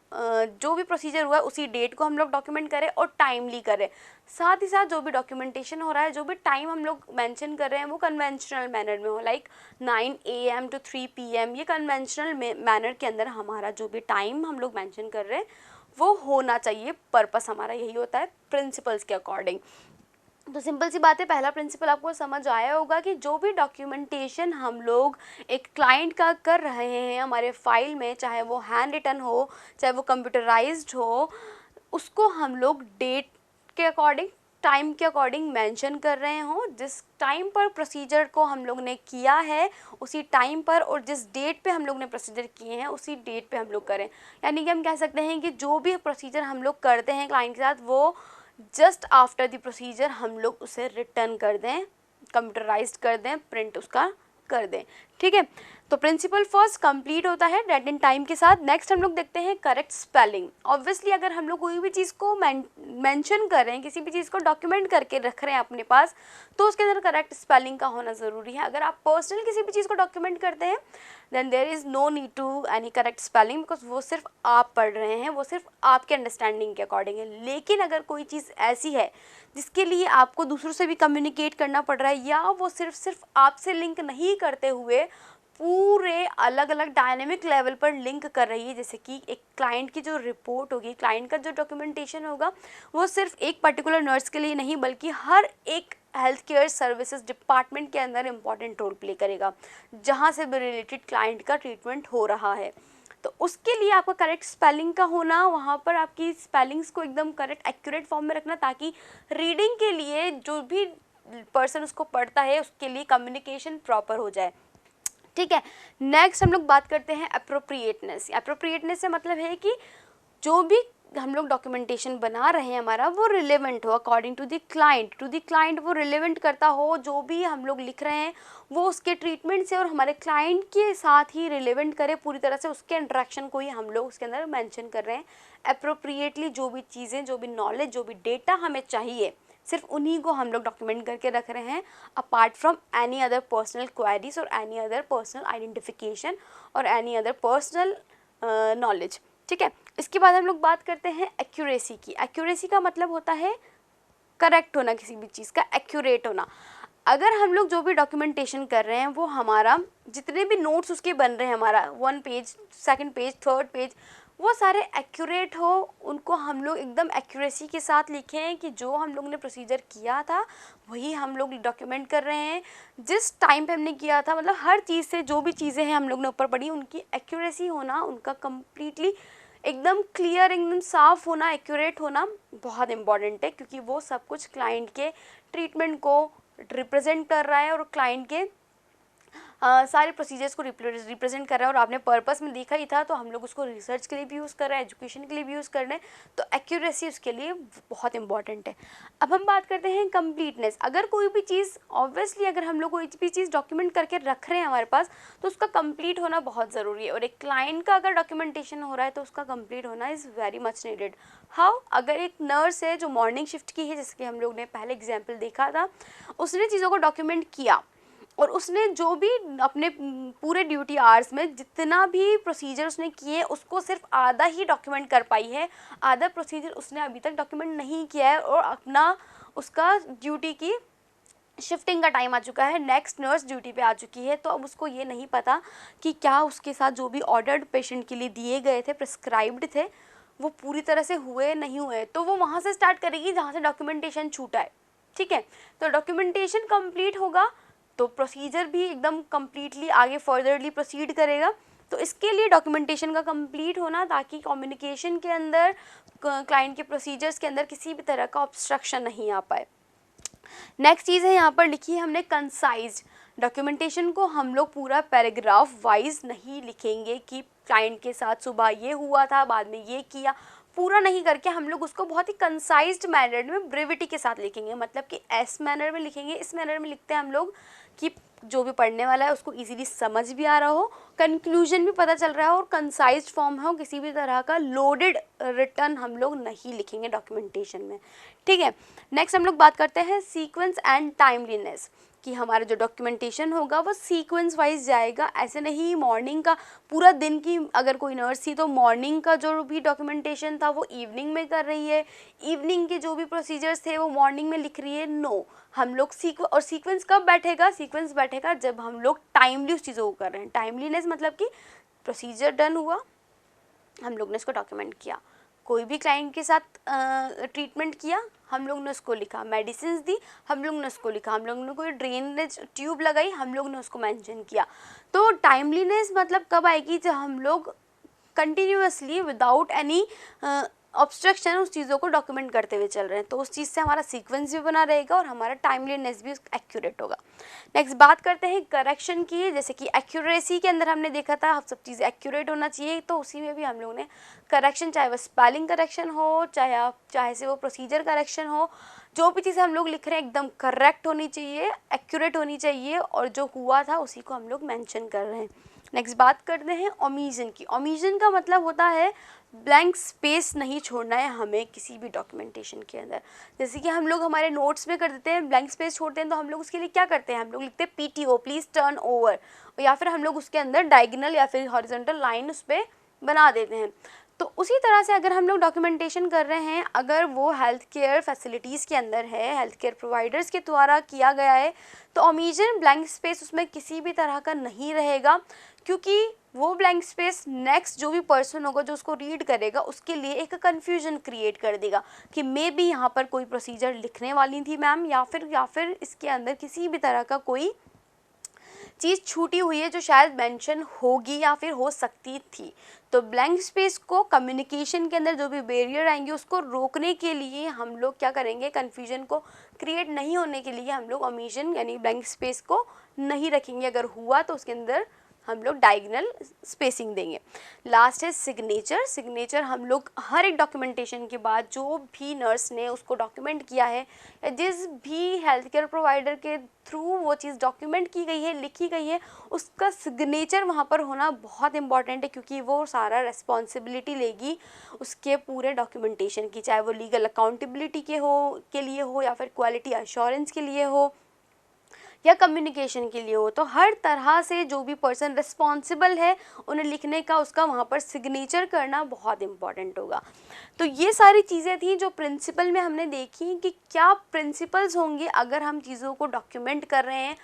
जो भी प्रोसीजर हुआ है उसी डेट को हम लोग डॉक्यूमेंट करें और टाइमली करें। साथ ही साथ जो भी डॉक्यूमेंटेशन हो रहा है, जो भी टाइम हम लोग मेंशन कर रहे हैं वो कन्वेंशनल मैनर में हो, लाइक 9 AM to 3 PM, ये कन्वेंशनल मैनर के अंदर हमारा जो भी टाइम हम लोग मेंशन कर रहे हैं वो होना चाहिए। पर्पस हमारा यही होता है प्रिंसिपल्स के अकॉर्डिंग। तो सिंपल सी बात है, पहला प्रिंसिपल आपको समझ आया होगा कि जो भी डॉक्यूमेंटेशन हम लोग एक क्लाइंट का कर रहे हैं हमारे फाइल में, चाहे वो हैंड रिटन हो, चाहे वो कंप्यूटराइज्ड हो, उसको हम लोग डेट के अकॉर्डिंग, टाइम के अकॉर्डिंग मेंशन कर रहे हो। जिस टाइम पर प्रोसीजर को हम लोग ने किया है उसी टाइम पर, और जिस डेट पे हम लोग ने प्रोसीजर किए हैं उसी डेट पे हम लोग करें। यानी कि हम कह सकते हैं कि जो भी प्रोसीजर हम लोग करते हैं क्लाइंट के साथ, वो जस्ट आफ्टर द प्रोसीजर हम लोग उसे रिटर्न कर दें, कंप्यूटराइज्ड कर दें, प्रिंट उसका कर दें। ठीक है, तो प्रिंसिपल फर्स्ट कंप्लीट होता है डेट एंड टाइम के साथ। नेक्स्ट हम लोग देखते हैं करेक्ट स्पेलिंग। ऑब्वियसली अगर हम लोग कोई भी चीज़ को मेंशन कर रहे हैं, किसी भी चीज़ को डॉक्यूमेंट करके रख रहे हैं अपने पास, तो उसके अंदर करेक्ट स्पेलिंग का होना ज़रूरी है। अगर आप पर्सनल किसी भी चीज़ को डॉक्यूमेंट करते हैं then there is no need to any correct spelling, because वो सिर्फ आप पढ़ रहे हैं, वो सिर्फ आपके अंडरस्टैंडिंग के अकॉर्डिंग है। लेकिन अगर कोई चीज़ ऐसी है जिसके लिए आपको दूसरों से भी कम्युनिकेट करना पड़ रहा है, या वो सिर्फ आपसे लिंक नहीं करते हुए पूरे अलग अलग डायनेमिक लेवल पर लिंक कर रही है, जैसे कि एक क्लाइंट की जो रिपोर्ट होगी, क्लाइंट का जो डॉक्यूमेंटेशन होगा, वो सिर्फ एक पर्टिकुलर नर्स के लिए नहीं बल्कि हर एक हेल्थ केयर सर्विसेज डिपार्टमेंट के अंदर इम्पॉर्टेंट रोल प्ले करेगा, जहाँ से भी रिलेटेड क्लाइंट का ट्रीटमेंट हो रहा है। तो उसके लिए आपका करेक्ट स्पेलिंग का होना, वहाँ पर आपकी स्पेलिंग्स को एकदम करेक्ट एक्यूरेट फॉर्म में रखना, ताकि रीडिंग के लिए जो भी पर्सन उसको पढ़ता है उसके लिए कम्युनिकेशन प्रॉपर हो जाए। ठीक है, नेक्स्ट हम लोग बात करते हैं अप्रोप्रिएटनेस। अप्रोप्रिएटनेस से मतलब है कि जो भी हम लोग डॉक्यूमेंटेशन बना रहे हैं हमारा वो रिलेवेंट हो अकॉर्डिंग टू द क्लाइंट वो रिलेवेंट करता हो, जो भी हम लोग लिख रहे हैं वो उसके ट्रीटमेंट से और हमारे क्लाइंट के साथ ही रिलेवेंट करे, पूरी तरह से उसके इंटरेक्शन को ही हम लोग उसके अंदर मेंशन कर रहे हैं। अप्रोप्रिएटली जो भी चीज़ें, जो भी नॉलेज, जो भी डेटा हमें चाहिए, सिर्फ उन्हीं को हम लोग डॉक्यूमेंट करके रख रहे हैं, apart from any other personal queries और एनी अदर पर्सनल आइडेंटिफिकेशन और एनी अदर पर्सनल नॉलेज। ठीक है, इसके बाद हम लोग बात करते हैं एक्यूरेसी की। एक्यूरेसी का मतलब होता है करेक्ट होना, किसी भी चीज़ का एक्यूरेट होना। अगर हम लोग जो भी डॉक्यूमेंटेशन कर रहे हैं वो हमारा जितने भी नोट्स उसके बन रहे हैं, हमारा 1 page, 2nd page, 3rd page, वो सारे एक्यूरेट हो, उनको हम लोग एकदम एक्यूरेसी के साथ लिखें कि जो हम लोग ने प्रोसीजर किया था वही हम लोग डॉक्यूमेंट कर रहे हैं, जिस टाइम पे हमने किया था, मतलब हर चीज़ से जो भी चीज़ें हैं हम लोग ने ऊपर पढ़ी उनकी एक्यूरेसी होना, उनका कम्प्लीटली एकदम क्लियर, एकदम साफ होना, एक्यूरेट होना बहुत इंपॉर्टेंट है, क्योंकि वो सब कुछ क्लाइंट के ट्रीटमेंट को रिप्रेजेंट कर रहा है और क्लाइंट के सारे प्रोसीजर्स को रिप्रेजेंट कर रहा है। और आपने पर्पस में देखा ही था, तो हम लोग उसको रिसर्च के लिए भी यूज़ कर रहे हैं, एजुकेशन के लिए भी यूज़ कर रहे हैं, तो एक्यूरेसी उसके लिए बहुत इंपॉर्टेंट है। अब हम बात करते हैं कंप्लीटनेस। अगर कोई भी चीज़, ऑब्वियसली अगर हम लोग कोई भी चीज़ डॉक्यूमेंट करके रख रहे हैं हमारे पास, तो उसका कंप्लीट होना बहुत ज़रूरी है। और एक क्लाइंट का अगर डॉक्यूमेंटेशन हो रहा है तो उसका कंप्लीट होना is very much needed. How? अगर एक नर्स है जो मॉर्निंग शिफ्ट की है, जैसे कि हम लोग ने पहले एग्जाम्पल देखा था, उसने चीज़ों को डॉक्यूमेंट किया और उसने जो भी अपने पूरे ड्यूटी आवर्स में जितना भी प्रोसीजर उसने किए उसको सिर्फ आधा ही डॉक्यूमेंट कर पाई है, आधा प्रोसीजर उसने अभी तक डॉक्यूमेंट नहीं किया है, और अपना उसका ड्यूटी की शिफ्टिंग का टाइम आ चुका है, नेक्स्ट नर्स ड्यूटी पे आ चुकी है, तो अब उसको ये नहीं पता कि क्या उसके साथ जो भी ऑर्डर्ड पेशेंट के लिए दिए गए थे, प्रिस्क्राइब्ड थे, वो पूरी तरह से हुए नहीं हुए। तो वो वहाँ से स्टार्ट करेगी जहाँ से डॉक्यूमेंटेशन छूटा है। ठीक है, तो डॉक्यूमेंटेशन कंप्लीट होगा तो प्रोसीजर भी एकदम कम्प्लीटली आगे फर्दरली प्रोसीड करेगा। तो इसके लिए डॉक्यूमेंटेशन का कंप्लीट होना, ताकि कम्युनिकेशन के अंदर, क्लाइंट के प्रोसीजर्स के अंदर किसी भी तरह का ऑब्स्ट्रक्शन नहीं आ पाए। नेक्स्ट चीज़ है यहाँ पर लिखी है हमने कंसाइज। डॉक्यूमेंटेशन को हम लोग पूरा पैराग्राफ वाइज नहीं लिखेंगे कि क्लाइंट के साथ सुबह ये हुआ था, बाद में ये किया, पूरा नहीं करके हम लोग उसको बहुत ही कंसाइज्ड मैनर में, ब्रेविटी के साथ लिखेंगे। मतलब कि एस मैनर में लिखेंगे। इस मैनर में लिखते हैं हम लोग कि जो भी पढ़ने वाला है उसको इजीली समझ भी आ रहा हो, कंक्लूजन भी पता चल रहा है और कंसाइज्ड फॉर्म हो, किसी भी तरह का लोडेड रिटर्न हम लोग नहीं लिखेंगे डॉक्यूमेंटेशन में। ठीक है, नेक्स्ट हम लोग बात करते हैं सीक्वेंस एंड टाइमलीनेस, कि हमारा जो डॉक्यूमेंटेशन होगा वो सीक्वेंस वाइज जाएगा। ऐसे नहीं मॉर्निंग का पूरा दिन की, अगर कोई नर्स थी तो मॉर्निंग का जो भी डॉक्यूमेंटेशन था वो इवनिंग में कर रही है, इवनिंग के जो भी प्रोसीजर्स थे वो मॉर्निंग में लिख रही है। नो, हम लोग सीक्वेंस कब बैठेगा? सीक्वेंस बैठेगा जब हम लोग टाइमली उस चीज़ों को कर रहे हैं। टाइमलीनेस मतलब कि प्रोसीजर डन हुआ, हम लोग ने इसको डॉक्यूमेंट किया, कोई भी क्लाइंट के साथ ट्रीटमेंट किया, हम लोग ने उसको लिखा, मेडिसिन दी, हम लोग ने उसको लिखा, हम लोग ने कोई ड्रेनेज ट्यूब लगाई, हम लोग ने उसको मेंशन किया। तो टाइमलीनेस मतलब कब आएगी? जब हम लोग कंटिन्यूअसली विदाउट एनी ऑब्स्ट्रक्शन उस चीज़ों को डॉक्यूमेंट करते हुए चल रहे हैं, तो उस चीज़ से हमारा सीक्वेंस भी बना रहेगा और हमारा टाइमलीनेस भी एक्यूरेट होगा। नेक्स्ट बात करते हैं करेक्शन की। जैसे कि एक्यूरेसी के अंदर हमने देखा था सब चीज़ें एक्यूरेट होना चाहिए, तो उसी में भी हम लोग ने करेक्शन, चाहे वो स्पेलिंग करेक्शन हो, चाहे से वो प्रोसीजर करेक्शन हो, जो भी चीज़ें हम लोग लिख रहे हैं एकदम करेक्ट होनी चाहिए, एक्यूरेट होनी चाहिए, और जो हुआ था उसी को हम लोग मेंशन कर रहे हैं। नेक्स्ट बात करते हैं ओमिशन की। ओमिशन का मतलब होता है ब्लैंक स्पेस नहीं छोड़ना है हमें किसी भी डॉक्यूमेंटेशन के अंदर। जैसे कि हम लोग हमारे नोट्स में कर देते हैं, ब्लैंक स्पेस छोड़ते हैं, तो हम लोग उसके लिए क्या करते हैं? हम लोग लिखते हैं PTO, प्लीज़ टर्न ओवर, या फिर हम लोग उसके अंदर डायगोनल या फिर हॉरिजॉन्टल लाइन उस पर बना देते हैं। तो उसी तरह से अगर हम लोग डॉक्यूमेंटेशन कर रहे हैं, अगर वो हेल्थ केयर फैसिलिटीज़ के अंदर है, हेल्थ केयर प्रोवाइडर्स के द्वारा किया गया है, तो ओमिशन, ब्लैंक स्पेस उसमें किसी भी तरह का नहीं रहेगा, क्योंकि वो ब्लैंक स्पेस नेक्स्ट जो भी पर्सन होगा जो उसको रीड करेगा उसके लिए एक कन्फ्यूजन क्रिएट कर देगा कि मे बी यहाँ पर कोई प्रोसीजर लिखने वाली थी मैम, या फिर इसके अंदर किसी भी तरह का कोई चीज़ छूटी हुई है जो शायद मेंशन होगी या फिर हो सकती थी। तो ब्लैंक स्पेस को कम्युनिकेशन के अंदर जो भी बैरियर आएंगे उसको रोकने के लिए हम लोग क्या करेंगे? कन्फ्यूजन को क्रिएट नहीं होने के लिए हम लोग ओमिशन यानी ब्लैंक स्पेस को नहीं रखेंगे। अगर हुआ तो उसके अंदर हम लोग डायगोनल स्पेसिंग देंगे। लास्ट है सिग्नेचर। सिग्नेचर हम लोग हर एक डॉक्यूमेंटेशन के बाद जो भी नर्स ने उसको डॉक्यूमेंट किया है या जिस भी हेल्थ केयर प्रोवाइडर के थ्रू वो चीज़ डॉक्यूमेंट की गई है, लिखी गई है, उसका सिग्नेचर वहाँ पर होना बहुत इंपॉर्टेंट है, क्योंकि वो सारा रिस्पॉन्सिबिलिटी लेगी उसके पूरे डॉक्यूमेंटेशन की, चाहे वो लीगल अकाउंटेबिलिटी के लिए हो या फिर क्वालिटी अश्योरेंस के लिए हो या कम्युनिकेशन के लिए हो। तो हर तरह से जो भी पर्सन रिस्पॉन्सिबल है उन्हें लिखने का, उसका वहाँ पर सिग्नेचर करना बहुत इंपॉर्टेंट होगा। तो ये सारी चीज़ें थी जो प्रिंसिपल में हमने देखी कि क्या प्रिंसिपल्स होंगे अगर हम चीज़ों को डॉक्यूमेंट कर रहे हैं,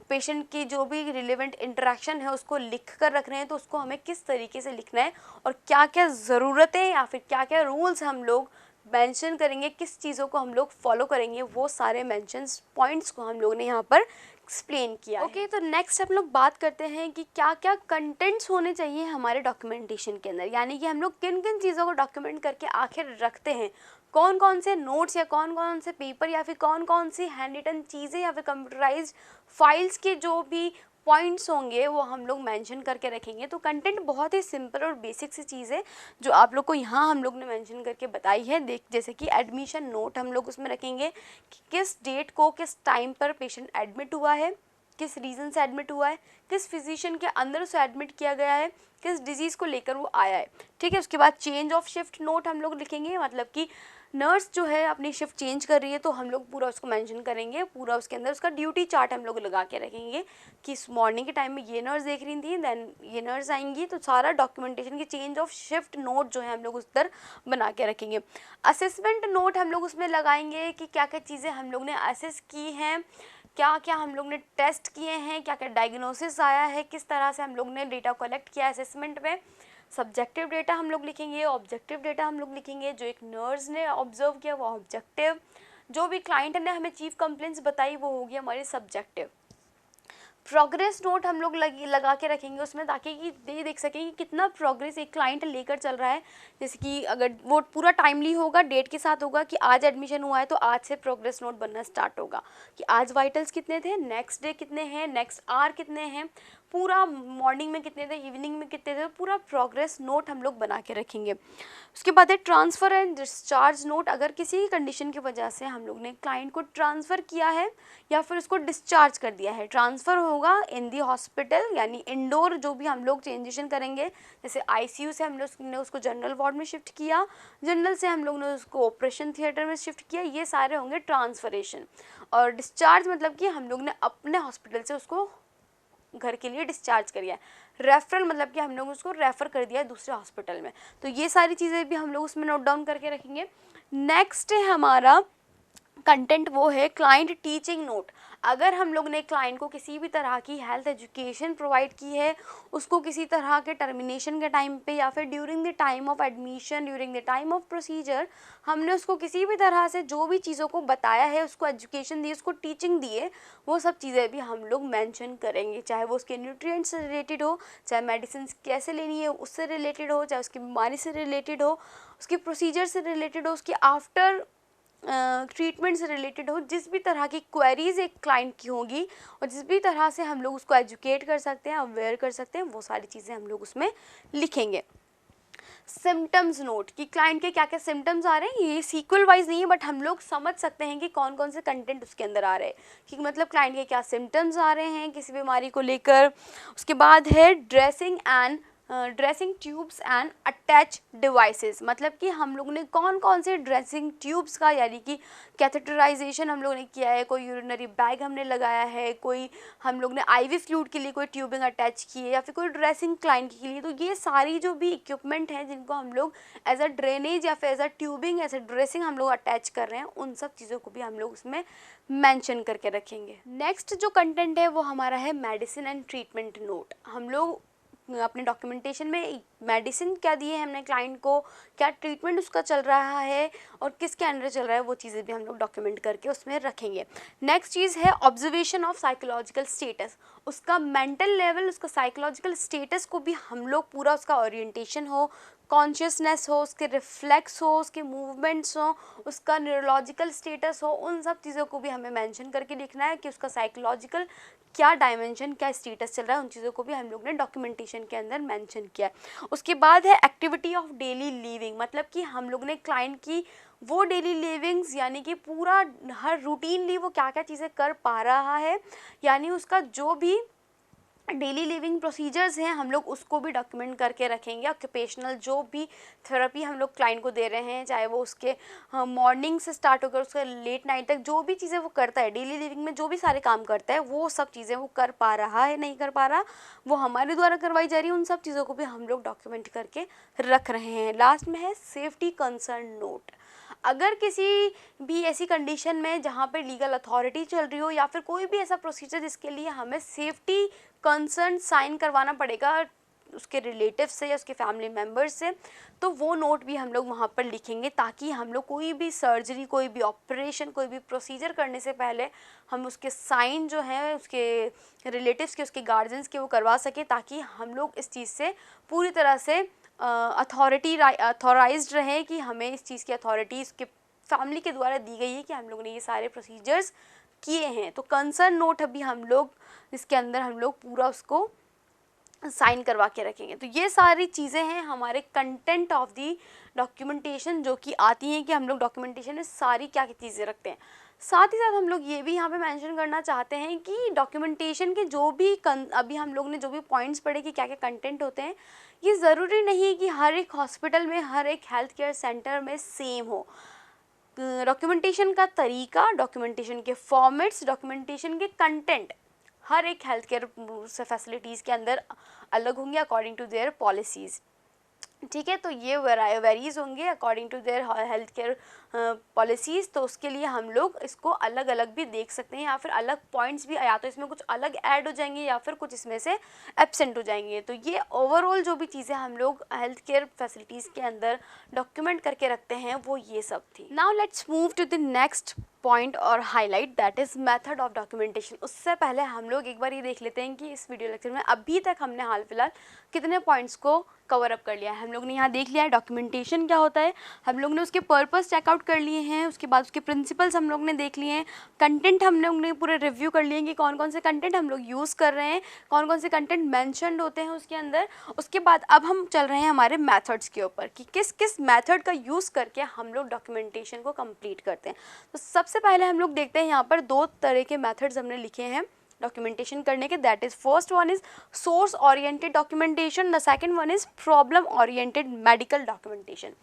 पेशेंट की जो भी रिलेवेंट इंटरेक्शन है उसको लिख कर रख रहे हैं, तो उसको हमें किस तरीके से लिखना है और क्या क्या ज़रूरतें या फिर क्या क्या रूल्स हम लोग मेंशन करेंगे, किस चीज़ों को हम लोग फॉलो करेंगे, वो सारे मेंशंस पॉइंट्स को हम लोग ने यहाँ पर एक्सप्लेन किया। ओके, तो नेक्स्ट हम लोग बात करते हैं कि क्या क्या कंटेंट्स होने चाहिए हमारे डॉक्यूमेंटेशन के अंदर, यानी कि हम लोग किन किन चीज़ों को डॉक्यूमेंट करके आखिर रखते हैं, कौन कौन से नोट्स या कौन कौन से पेपर या फिर कौन कौन सी हैंड रिटन चीज़ें या फिर कंप्यूटराइज्ड फाइल्स के जो भी पॉइंट्स होंगे वो हम लोग मेंशन करके रखेंगे। तो कंटेंट बहुत ही सिंपल और बेसिक सी चीज़ है जो आप लोग को यहाँ हम लोग ने मेंशन करके बताई है। जैसे कि एडमिशन नोट हम लोग उसमें रखेंगे कि किस डेट को किस टाइम पर पेशेंट एडमिट हुआ है, किस रीज़न से एडमिट हुआ है, किस फिजिशियन के अंदर उसे एडमिट किया गया है, किस डिजीज़ को लेकर वो आया है। ठीक है, उसके बाद चेंज ऑफ शिफ्ट नोट हम लोग लिखेंगे, मतलब कि नर्स जो है अपनी शिफ्ट चेंज कर रही है तो हम लोग पूरा उसको मेंशन करेंगे, पूरा उसके अंदर उसका ड्यूटी चार्ट हम लोग लगा के रखेंगे कि मॉर्निंग के टाइम में ये नर्स देख रही थी, देन ये नर्स आएंगी, तो सारा डॉक्यूमेंटेशन की चेंज ऑफ शिफ्ट नोट जो है हम लोग उस पर बना के रखेंगे। असेसमेंट नोट हम लोग उसमें लगाएंगे कि क्या क्या चीज़ें हम लोग ने असेस की हैं, क्या क्या हम लोग ने टेस्ट किए हैं, क्या क्या डायग्नोसिस आया है, किस तरह से हम लोग ने डेटा कलेक्ट किया असेसमेंट में। सब्जेक्टिव डेटा हम लोग लिखेंगे, ऑब्जेक्टिव डेटा हम लोग लिखेंगे, जो एक नर्स ने ऑब्जर्व किया वो ऑब्जेक्टिव, जो भी क्लाइंट ने हमें चीफ कंप्लेंट्स बताई वो होगी हमारी सब्जेक्टिव। प्रोग्रेस नोट हम लोग लगा के रखेंगे उसमें, ताकि ये देख सकें कि कितना प्रोग्रेस एक क्लाइंट लेकर चल रहा है। जैसे कि अगर वो पूरा टाइमली होगा, डेट के साथ होगा कि आज एडमिशन हुआ है तो आज से प्रोग्रेस नोट बनना स्टार्ट होगा कि आज वाइटल्स कितने थे, नेक्स्ट डे कितने हैं, नेक्स्ट आवर कितने हैं, पूरा मॉर्निंग में कितने थे, इवनिंग में कितने थे, पूरा प्रोग्रेस नोट हम लोग बना के रखेंगे। उसके बाद है ट्रांसफ़र एंड डिस्चार्ज नोट। अगर किसी कंडीशन की वजह से हम लोग ने क्लाइंट को ट्रांसफ़र किया है या फिर उसको डिस्चार्ज कर दिया है, ट्रांसफ़र होगा इन दी हॉस्पिटल, यानी इंडोर जो भी हम लोग चेंजेशन करेंगे, जैसे आईसीयू से हम लोग ने उसको जनरल वार्ड में शिफ्ट किया, जनरल से हम लोग ने उसको ऑपरेशन थिएटर में शिफ्ट किया, ये सारे होंगे ट्रांसफरेशन। और डिस्चार्ज मतलब कि हम लोग ने अपने हॉस्पिटल से उसको घर के लिए डिस्चार्ज करिए। रेफरल मतलब कि हम लोग उसको रेफ़र कर दिया है दूसरे हॉस्पिटल में। तो ये सारी चीज़ें भी हम लोग उसमें नोट डाउन करके रखेंगे। नेक्स्ट है हमारा कंटेंट, वो है क्लाइंट टीचिंग नोट। अगर हम लोग ने क्लाइंट को किसी भी तरह की हेल्थ एजुकेशन प्रोवाइड की है, उसको किसी तरह के टर्मिनेशन के टाइम पे या फिर during the time of admission, during the time of procedure, हमने उसको किसी भी तरह से जो भी चीज़ों को बताया है, उसको एजुकेशन दी, उसको टीचिंग दी है, वो सब चीज़ें भी हम लोग मेंशन करेंगे, चाहे वो उसके न्यूट्रिएंट्स से रिलेटेड हो, चाहे मेडिसिन कैसे लेनी है उससे रिलेटेड हो, चाहे उसकी बीमारी से रिलेटेड हो, उसके प्रोसीजर से रिलेटेड हो, उसके आफ्टर ट्रीटमेंट से रिलेटेड हो, जिस भी तरह की क्वेरीज एक क्लाइंट की होगी और जिस भी तरह से हम लोग उसको एजुकेट कर सकते हैं, अवेयर कर सकते हैं, वो सारी चीज़ें हम लोग उसमें लिखेंगे। सिम्टम्स नोट कि क्लाइंट के क्या क्या सिम्टम्स आ रहे हैं, ये सीक्वल वाइज नहीं है बट हम लोग समझ सकते हैं कि कौन कौन से कंटेंट उसके अंदर आ रहे हैं, कि मतलब क्लाइंट के क्या सिम्टम्स आ रहे हैं किसी बीमारी को लेकर। उसके बाद है dressing tubes and attach devices, मतलब कि हम लोग ने कौन कौन से ड्रेसिंग ट्यूब्स का, यानी कि कैथेटराइजेशन हम लोग ने किया है, कोई यूरिनरी बैग हमने लगाया है, कोई हम लोग ने आईवी फ्लूइड के लिए कोई ट्यूबिंग अटैच की है या फिर कोई ड्रेसिंग क्लाइंट के लिए। तो ये सारी जो भी इक्विपमेंट हैं जिनको हम लोग एज अ ड्रेनेज या फिर as a tubing, as a dressing हम लोग अटैच कर रहे हैं, उन सब चीज़ों को भी हम लोग उसमें मेंशन करके रखेंगे। नेक्स्ट जो कंटेंट है वो हमारा है मेडिसिन एंड ट्रीटमेंट नोट। हम लोग अपने डॉक्यूमेंटेशन में मेडिसिन क्या दिए हैं हमने क्लाइंट को, क्या ट्रीटमेंट उसका चल रहा है और किसके अंडर चल रहा है, वो चीज़ें भी हम लोग डॉक्यूमेंट करके उसमें रखेंगे। नेक्स्ट चीज़ है ऑब्जर्वेशन ऑफ साइकोलॉजिकल स्टेटस, उसका मेंटल लेवल, उसका साइकोलॉजिकल स्टेटस को भी हम लोग पूरा उसका ओरिएंटेशन हो, कॉन्शियसनेस हो, उसके रिफ्लेक्स हो, उसके मूवमेंट्स हो, उसका न्यूरोलॉजिकल स्टेटस हो, उन सब चीज़ों को भी हमें मेंशन करके लिखना है कि उसका साइकोलॉजिकल क्या डायमेंशन, क्या स्टेटस चल रहा है, उन चीज़ों को भी हम लोग ने डॉक्यूमेंटेशन के अंदर मेंशन किया है। उसके बाद है एक्टिविटी ऑफ डेली लिविंग, मतलब कि हम लोग ने क्लाइंट की वो डेली लिविंग्स यानी कि पूरा हर रूटीनली वो क्या क्या चीज़ें कर पा रहा है, यानी उसका जो भी डेली लिविंग प्रोसीजर्स हैं हम लोग उसको भी डॉक्यूमेंट करके रखेंगे। ऑक्यूपेशनल जो भी थेरेपी हम लोग क्लाइंट को दे रहे हैं, चाहे वो उसके मॉर्निंग से स्टार्ट होकर उसके लेट नाइट तक जो भी चीज़ें वो करता है डेली लिविंग में, जो भी सारे काम करता है, वो सब चीज़ें वो कर पा रहा है, नहीं कर पा रहा, वो हमारे द्वारा करवाई जा रही है, उन सब चीज़ों को भी हम लोग डॉक्यूमेंट करके रख रहे हैं। लास्ट में है सेफ्टी कंसर्न नोट, अगर किसी भी ऐसी कंडीशन में जहाँ पे लीगल अथॉरिटी चल रही हो या फिर कोई भी ऐसा प्रोसीजर जिसके लिए हमें सेफ्टी कंसर्न साइन करवाना पड़ेगा उसके रिलेटिव से या उसके फैमिली मेम्बर्स से, तो वो नोट भी हम लोग वहाँ पर लिखेंगे ताकि हम लोग कोई भी सर्जरी, कोई भी ऑपरेशन, कोई भी प्रोसीजर करने से पहले हम उसके साइन जो हैं उसके रिलेटिव्स के, उसके गार्जियंस के, वो करवा सके, ताकि हम लोग इस चीज़ से पूरी तरह से अथॉराइज्ड रहे कि हमें इस चीज़ की अथॉरिटी इसके फैमिली के द्वारा दी गई है कि हम लोगों ने ये सारे प्रोसीजर्स किए हैं। तो कंसर्न नोट अभी हम लोग इसके अंदर हम लोग पूरा उसको साइन करवा के रखेंगे। तो ये सारी चीज़ें हैं हमारे कंटेंट ऑफ दी डॉक्यूमेंटेशन जो कि आती हैं कि हम लोग डॉक्यूमेंटेशन में सारी क्या क्या चीज़ें रखते हैं। साथ ही साथ हम लोग ये भी यहाँ पे मेंशन करना चाहते हैं कि डॉक्यूमेंटेशन के जो भी अभी हम लोग ने जो भी पॉइंट्स पढ़े कि क्या क्या कंटेंट होते हैं, ये ज़रूरी नहीं है कि हर एक हॉस्पिटल में, हर एक हेल्थ केयर सेंटर में सेम हो। डॉक्यूमेंटेशन का तरीका, डॉक्यूमेंटेशन के फॉर्मेट्स, डॉक्यूमेंटेशन के कंटेंट हर एक हेल्थ केयर फैसिलिटीज़ के अंदर अलग होंगे अकॉर्डिंग टू देयर पॉलिसीज़। ठीक है, तो ये वेरीज होंगे according to their health care policies. तो उसके लिए हम लोग इसको अलग अलग भी देख सकते हैं या फिर अलग पॉइंट्स भी, या तो इसमें कुछ अलग ऐड हो जाएंगे या फिर कुछ इसमें से एब्सेंट हो जाएंगे। तो ये ओवरऑल जो भी चीज़ें हम लोग हेल्थ केयर फैसिलिटीज़ के अंदर डॉक्यूमेंट करके रखते हैं वो ये सब थी। Now let's move to the next point और highlight, that is method of documentation. उससे पहले हम लोग एक बार ये देख लेते हैं कि इस वीडियो लेक्चर में अभी तक हमने हाल फिलहाल कितने पॉइंट्स को कवर अप कर लिया है। हम लोग ने यहाँ देख लिया है डॉक्यूमेंटेशन क्या होता है, हम लोग ने उसके पर्पस चेकआउट कर लिए हैं, उसके बाद उसके प्रिंसिपल्स हम लोग ने देख लिए हैं, कंटेंट हम लोग ने पूरे रिव्यू कर लिए हैं कि कौन कौन से कंटेंट हम लोग यूज़ कर रहे हैं, कौन कौन से कंटेंट मैंशनड होते हैं उसके अंदर। उसके बाद अब हम चल रहे हैं हमारे मेथड्स के ऊपर कि किस किस मेथड का यूज़ करके हम लोग डॉक्यूमेंटेशन को कंप्लीट करते हैं। तो सबसे पहले हम लोग देखते हैं यहाँ पर दो तरह के मेथड्स हमने लिखे हैं डॉक्यूमेंटेशन करने के, that is first one is source oriented documentation, the second one is problem oriented medical documentation.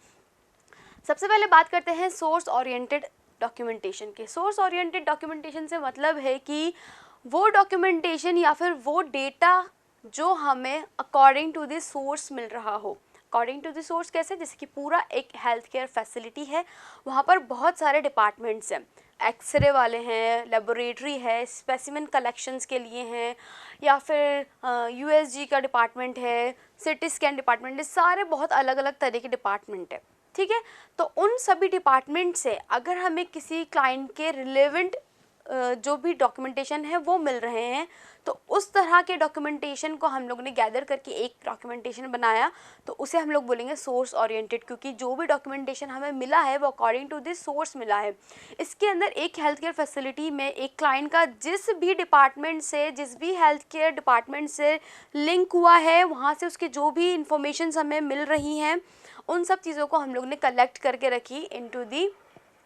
सबसे पहले बात करते हैं सोर्स ओरिएंटेड डॉक्यूमेंटेशन के। सोर्स ओरिएंटेड डॉक्यूमेंटेशन से मतलब है कि वो डॉक्यूमेंटेशन या फिर वो डेटा जो हमें अकॉर्डिंग टू द सोर्स मिल रहा हो। अकॉर्डिंग टू द सोर्स कैसे, जैसे कि पूरा एक हेल्थ केयर फैसिलिटी है, वहाँ पर बहुत सारे डिपार्टमेंट्स हैं, एक्सरे वाले हैं, लेबोरेटरी है, स्पेसिमेन कलेक्शंस के लिए हैं, या फिर यूएसजी का डिपार्टमेंट है, सिटी स्कैन डिपार्टमेंट है, सारे बहुत अलग अलग तरह के डिपार्टमेंट है। ठीक है, तो उन सभी डिपार्टमेंट से अगर हमें किसी क्लाइंट के रिलेवेंट जो भी डॉक्यूमेंटेशन है वो मिल रहे हैं, तो उस तरह के डॉक्यूमेंटेशन को हम लोग ने गैदर करके एक डॉक्यूमेंटेशन बनाया, तो उसे हम लोग बोलेंगे सोर्स ओरिएंटेड, क्योंकि जो भी डॉक्यूमेंटेशन हमें मिला है वो अकॉर्डिंग टू दिस सोर्स मिला है। इसके अंदर एक हेल्थ केयर फैसिलिटी में एक क्लाइंट का जिस भी डिपार्टमेंट से, जिस भी हेल्थ केयर डिपार्टमेंट से लिंक हुआ है, वहाँ से उसके जो भी इंफॉर्मेशन हमें मिल रही हैं, उन सब चीज़ों को हम लोग ने कलेक्ट करके रखी into the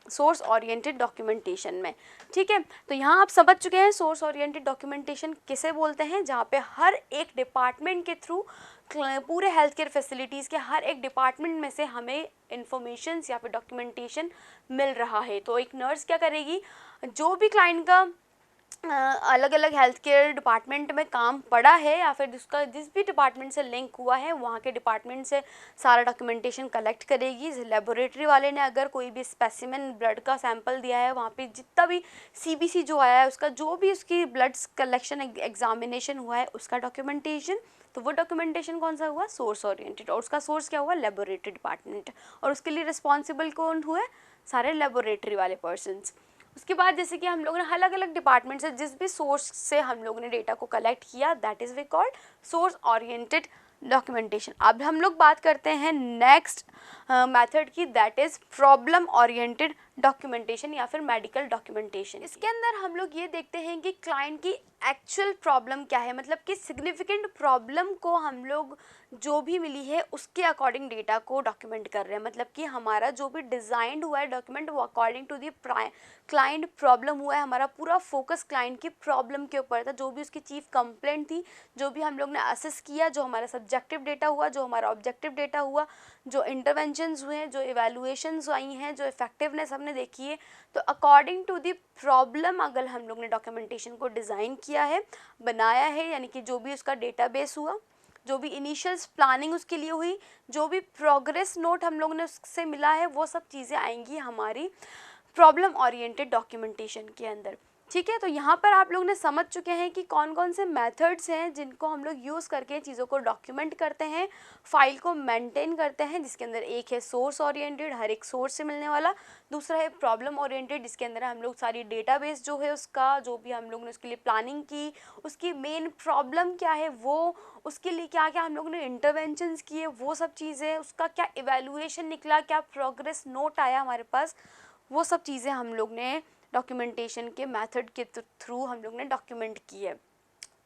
source oriented documentation में। ठीक है, तो यहाँ आप समझ चुके हैं सोर्स ओरिएंटेड डॉक्यूमेंटेशन किसे बोलते हैं, जहाँ पे हर एक डिपार्टमेंट के थ्रू पूरे हेल्थ केयर फैसिलिटीज़ के हर एक डिपार्टमेंट में से हमें इंफॉर्मेशन या फिर डॉक्यूमेंटेशन मिल रहा है। तो एक नर्स क्या करेगी, जो भी क्लाइंट का अलग अलग हेल्थ केयर डिपार्टमेंट में काम पड़ा है या फिर जिसका जिस भी डिपार्टमेंट से लिंक हुआ है, वहाँ के डिपार्टमेंट से सारा डॉक्यूमेंटेशन कलेक्ट करेगी। लेबोरेटरी वाले ने अगर कोई भी स्पेसिमेन ब्लड का सैंपल दिया है, वहाँ पे जितना भी सीबीसी जो आया है उसका, जो भी उसकी ब्लड कलेक्शन एग्जामिनेशन हुआ है उसका डॉक्यूमेंटेशन तो वो डॉक्यूमेंटेशन कौन सा हुआ, सोर्स ओरिएंटेड, और उसका सोर्स क्या हुआ, लेबोरेटरी डिपार्टमेंट, और उसके लिए रिस्पॉन्सिबल कौन हुए, सारे लेबोरेटरी वाले पर्सन्स। उसके बाद जैसे कि हम लोगों ने अलग अलग डिपार्टमेंट से जिस भी सोर्स से हम लोगों ने डेटा को कलेक्ट किया, that is we called source oriented documentation. अब हम लोग बात करते हैं नेक्स्ट मेथड की, that is problem oriented documentation या फिर मेडिकल डॉक्यूमेंटेशन। इसके अंदर हम लोग ये देखते हैं कि क्लाइंट की एक्चुअल प्रॉब्लम क्या है, मतलब कि सिग्निफिकेंट प्रॉब्लम को हम लोग जो भी मिली है उसके अकॉर्डिंग डेटा को डॉक्यूमेंट कर रहे हैं। मतलब कि हमारा जो भी डिज़ाइंड हुआ है डॉक्यूमेंट वो according to the client problem हुआ है, हमारा पूरा फोकस क्लाइंट की प्रॉब्लम के ऊपर था, जो भी उसकी चीफ कंप्लेंट थी, जो भी हम लोग ने असेस किया, जो हमारा सब्जेक्टिव डेटा हुआ, जो हमारा ऑब्जेक्टिव डेटा हुआ, जो इंटरवेंशंस हुए हैं, जो इवैल्यूएशंस आई हैं, जो इफेक्टिवनेस हमने देखी है, तो अकॉर्डिंग टू दी प्रॉब्लम अगर हम लोग ने डॉक्यूमेंटेशन को डिज़ाइन किया है, बनाया है, यानी कि जो भी उसका डेटाबेस हुआ, जो भी इनिशियल प्लानिंग उसके लिए हुई, जो भी प्रोग्रेस नोट हम लोग ने उससे मिला है, वो सब चीज़ें आएंगी हमारी प्रॉब्लम ओरिएंटेड डॉक्यूमेंटेशन के अंदर। ठीक है, तो यहाँ पर आप लोग ने समझ चुके हैं कि कौन कौन से मेथड्स हैं जिनको हम लोग यूज़ करके चीज़ों को डॉक्यूमेंट करते हैं, फाइल को मेंटेन करते हैं, जिसके अंदर एक है सोर्स ओरिएंटेड, हर एक सोर्स से मिलने वाला, दूसरा है प्रॉब्लम ओरिएंटेड, जिसके अंदर हम लोग सारी डेटाबेस जो है उसका, जो भी हम लोग ने उसके लिए प्लानिंग की, उसकी मेन प्रॉब्लम क्या है वो, उसके लिए क्या क्या हम लोग ने इंटरवेंशंस किए, वो सब चीज़ें, उसका क्या इवैल्यूएशन निकला, क्या प्रोग्रेस नोट आया हमारे पास, वो सब चीज़ें हम लोग ने डॉक्यूमेंटेशन के मेथड के थ्रू हम लोग ने डॉक्यूमेंट की है।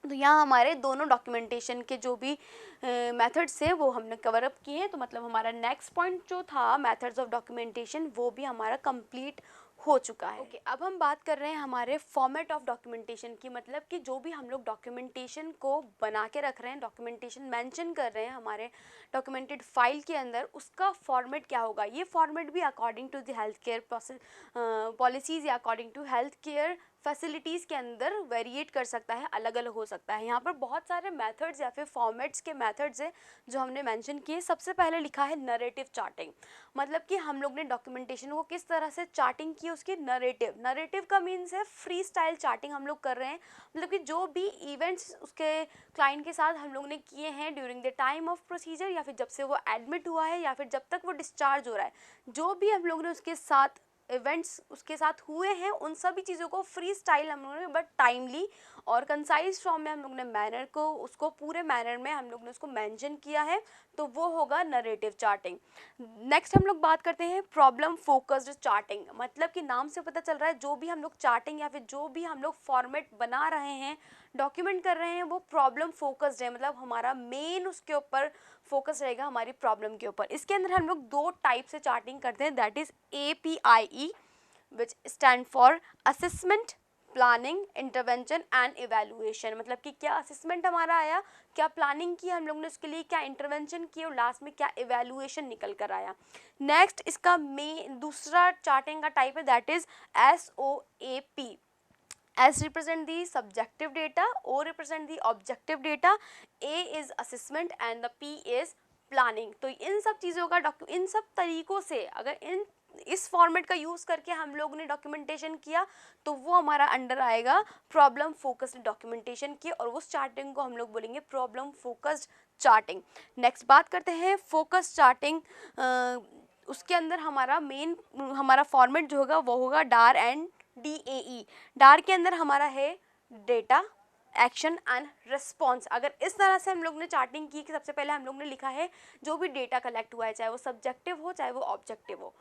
तो यहाँ हमारे दोनों डॉक्यूमेंटेशन के जो भी मेथड्स हैं वो हमने कवर अप किए हैं। तो मतलब हमारा नेक्स्ट पॉइंट जो था मेथड्स ऑफ डॉक्यूमेंटेशन वो भी हमारा कंप्लीट हो चुका है। ओके, अब हम बात कर रहे हैं हमारे फॉर्मेट ऑफ डॉक्यूमेंटेशन की, मतलब कि जो भी हम लोग डॉक्यूमेंटेशन को बना के रख रहे हैं, डॉक्यूमेंटेशन मेंशन कर रहे हैं हमारे डॉक्यूमेंटेड फाइल के अंदर, उसका फॉर्मेट क्या होगा। ये फॉर्मेट भी according to the health care policies या according to health care facilities के अंदर वेरिएट कर सकता है, अलग अलग हो सकता है। यहाँ पर बहुत सारे मेथड्स या फिर फॉर्मेट्स के मेथड्स हैं जो हमने मेंशन किए। सबसे पहले लिखा है नरेटिव चार्टिंग, मतलब कि हम लोग ने डॉक्यूमेंटेशन को किस तरह से चार्टिंग की, उसकी नरेटिव का मीन्स है फ्री स्टाइल चार्टिंग हम लोग कर रहे हैं, मतलब कि जो भी इवेंट्स उसके क्लाइंट के साथ हम लोग ने किए हैं during the time of procedure, या फिर जब से वो एडमिट हुआ है या फिर जब तक वो डिस्चार्ज हो रहा है, जो भी हम लोग ने उसके साथ इवेंट्स उसके साथ हुए हैं, उन सभी चीज़ों को फ्री स्टाइल हम लोगों ने बट टाइमली और कंसाइज फॉर्म में हम लोग ने मैनर को, उसको पूरे मैनर में हम लोग ने उसको मेंशन किया है, तो वो होगा नरेटिव चार्टिंग। नेक्स्ट हम लोग बात करते हैं प्रॉब्लम फोकस्ड चार्टिंग, मतलब कि नाम से पता चल रहा है जो भी हम लोग चार्टिंग या फिर जो भी हम लोग फॉर्मेट बना रहे हैं, डॉक्यूमेंट कर रहे हैं, वो प्रॉब्लम फोकस्ड है, मतलब हमारा मेन उसके ऊपर फोकस रहेगा हमारी प्रॉब्लम के ऊपर। इसके अंदर हम लोग दो टाइप से चार्टिंग करते हैं, that is APIE which stand for assessment, planning, intervention and evaluation. मतलब कि क्या असेसमेंट हमारा आया, क्या प्लानिंग की हम लोग ने उसके लिए, क्या इंटरवेंशन की, और लास्ट में क्या इवैल्यूएशन निकल कर आया। नेक्स्ट इसका दूसरा चार्टिंग का टाइप है, that is SOAP। S represent the subjective data, O represent the objective data, A is assessment and the P is planning। तो इन सब चीज़ों का इन सब तरीकों से अगर इस फॉर्मेट का यूज़ करके हम लोग ने डॉक्यूमेंटेशन किया तो वो हमारा अंडर आएगा प्रॉब्लम फोकस्ड डॉक्यूमेंटेशन की, और उस चार्टिंग को हम लोग बोलेंगे प्रॉब्लम फोकस्ड चार्टिंग। नेक्स्ट बात करते हैं फोकस चार्टिंग। उसके अंदर हमारा फॉर्मेट जो होगा वो होगा डार एंड DAE। डार के अंदर हमारा है डेटा, एक्शन एंड रिस्पॉन्स। अगर इस तरह से हम लोग ने चार्टिंग की कि सबसे पहले हम लोग ने लिखा है जो भी डेटा कलेक्ट हुआ है, चाहे वो सब्जेक्टिव हो चाहे वो ऑब्जेक्टिव हो।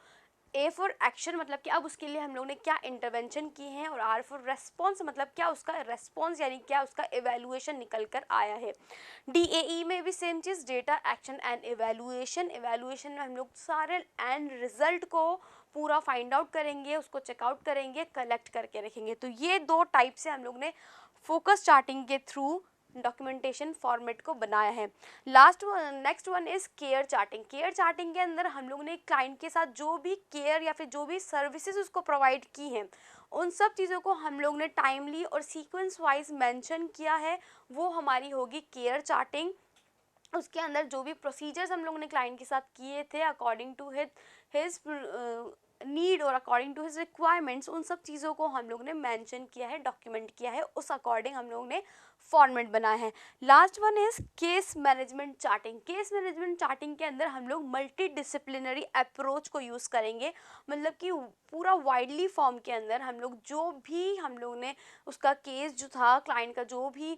A फॉर एक्शन मतलब कि अब उसके लिए हम लोग ने क्या इंटरवेंशन की है, और R फॉर रेस्पॉन्स मतलब क्या उसका रेस्पॉन्स यानी क्या उसका इवैल्यूएशन निकल कर आया है। DAE में भी same cheese, data, action and evaluation. Evaluation में हम लोग सारे एंड रिजल्ट को पूरा फाइंड आउट करेंगे, उसको चेकआउट करेंगे, कलेक्ट करके रखेंगे। तो ये दो टाइप से हम लोग ने फोकस चार्टिंग के थ्रू डॉक्यूमेंटेशन फॉर्मेट को बनाया है। Next one is care charting. Care charting के अंदर हम लोग ने क्लाइंट के साथ जो भी केयर या फिर जो भी सर्विसेज उसको प्रोवाइड की हैं, उन सब चीज़ों को हम लोग ने टाइमली और सीक्वेंस वाइज मेंशन किया है, वो हमारी होगी केयर चार्टिंग। उसके अंदर जो भी प्रोसीजर्स हम लोग ने क्लाइंट के साथ किए थे अकॉर्डिंग टू हिज नीड और अकॉर्डिंग टू हिज रिक्वायरमेंट्स, उन सब चीज़ों को हम लोग ने मेंशन किया है, डॉक्यूमेंट किया है, उस अकॉर्डिंग हम लोग ने फॉर्मेट बनाया है। Last one is case management charting. Case management charting के अंदर हम लोग मल्टी डिसिप्लिनरी अप्रोच को यूज़ करेंगे, मतलब कि पूरा वाइडली फॉर्म के अंदर हम लोग जो भी हम लोग ने उसका केस जो था, क्लाइंट का जो भी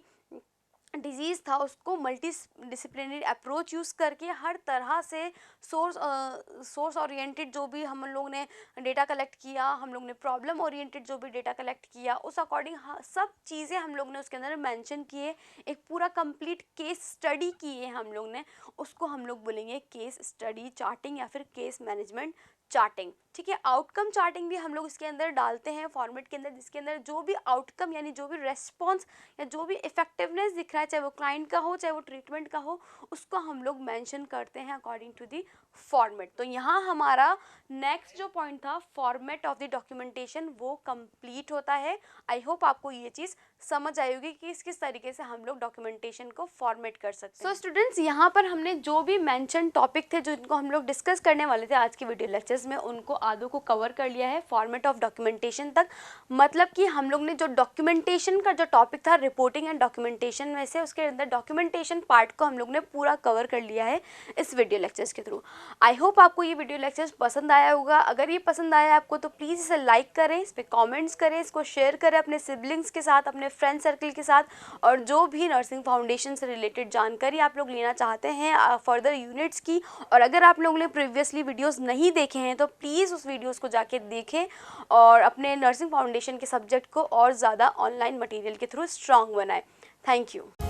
डिजीज़ था, उसको मल्टी डिसिप्लिनरी अप्रोच यूज़ करके हर तरह से सोर्स ओरिएंटेड जो भी हम लोग ने डेटा कलेक्ट किया, हम लोग ने प्रॉब्लम ओरिएंटेड जो भी डेटा कलेक्ट किया, उस अकॉर्डिंग सब चीज़ें हम लोग ने उसके अंदर मेंशन किए, एक पूरा कंप्लीट केस स्टडी किए हम लोग ने, उसको हम लोग बोलेंगे केस स्टडी चार्टिंग या फिर केस मैनेजमेंट चार्टिंग। ठीक है, आउटकम चार्टिंग भी हम लोग इसके अंदर डालते हैं फॉर्मेट के अंदर, जिसके अंदर जो भी आउटकम यानी जो भी रेस्पॉन्स या जो भी इफेक्टिवनेस दिख रहा है, चाहे वो क्लाइंट का हो चाहे वो ट्रीटमेंट का हो, उसको हम लोग मेंशन करते हैं अकॉर्डिंग टू दी फॉर्मेट। तो यहाँ हमारा नेक्स्ट जो पॉइंट था फॉर्मेट ऑफ द डॉक्यूमेंटेशन, वो कंप्लीट होता है। आई होप आपको ये चीज़ समझ आई होगी कि किस तरीके से हम लोग डॉक्यूमेंटेशन को फॉर्मेट कर सकते हैं। सो स्टूडेंट्स, यहाँ पर हमने जो भी मेंशन टॉपिक थे, जो इनको हम लोग डिस्कस करने वाले थे आज की वीडियो लेक्चर्स में, उनको आधों को कवर कर लिया है फॉर्मेट ऑफ डॉक्यूमेंटेशन तक। मतलब कि हम लोग ने जो डॉक्यूमेंटेशन का जो टॉपिक था रिपोर्टिंग एंड डॉक्यूमेंटेशन में से, उसके अंदर डॉक्यूमेंटेशन पार्ट को हम लोग ने पूरा कवर कर लिया है इस वीडियो लेक्चर्स के थ्रू। आई होप आपको ये वीडियो लेक्चर्स पसंद आया होगा। अगर ये पसंद आया आपको तो प्लीज़ इसे लाइक करें, इस पर कॉमेंट्स करें, इसको शेयर करें अपने सिबलिंग्स के साथ, अपने फ्रेंड सर्कल के साथ, और जो भी नर्सिंग फाउंडेशन से रिलेटेड जानकारी आप लोग लेना चाहते हैं फर्दर यूनिट्स की, और अगर आप लोगों ने प्रीवियसली वीडियोस नहीं देखे हैं तो प्लीज़ उस वीडियोस को जाके देखें और अपने नर्सिंग फाउंडेशन के सब्जेक्ट को और ज़्यादा ऑनलाइन मटेरियल के थ्रू स्ट्रॉन्ग बनाएं। Thank you.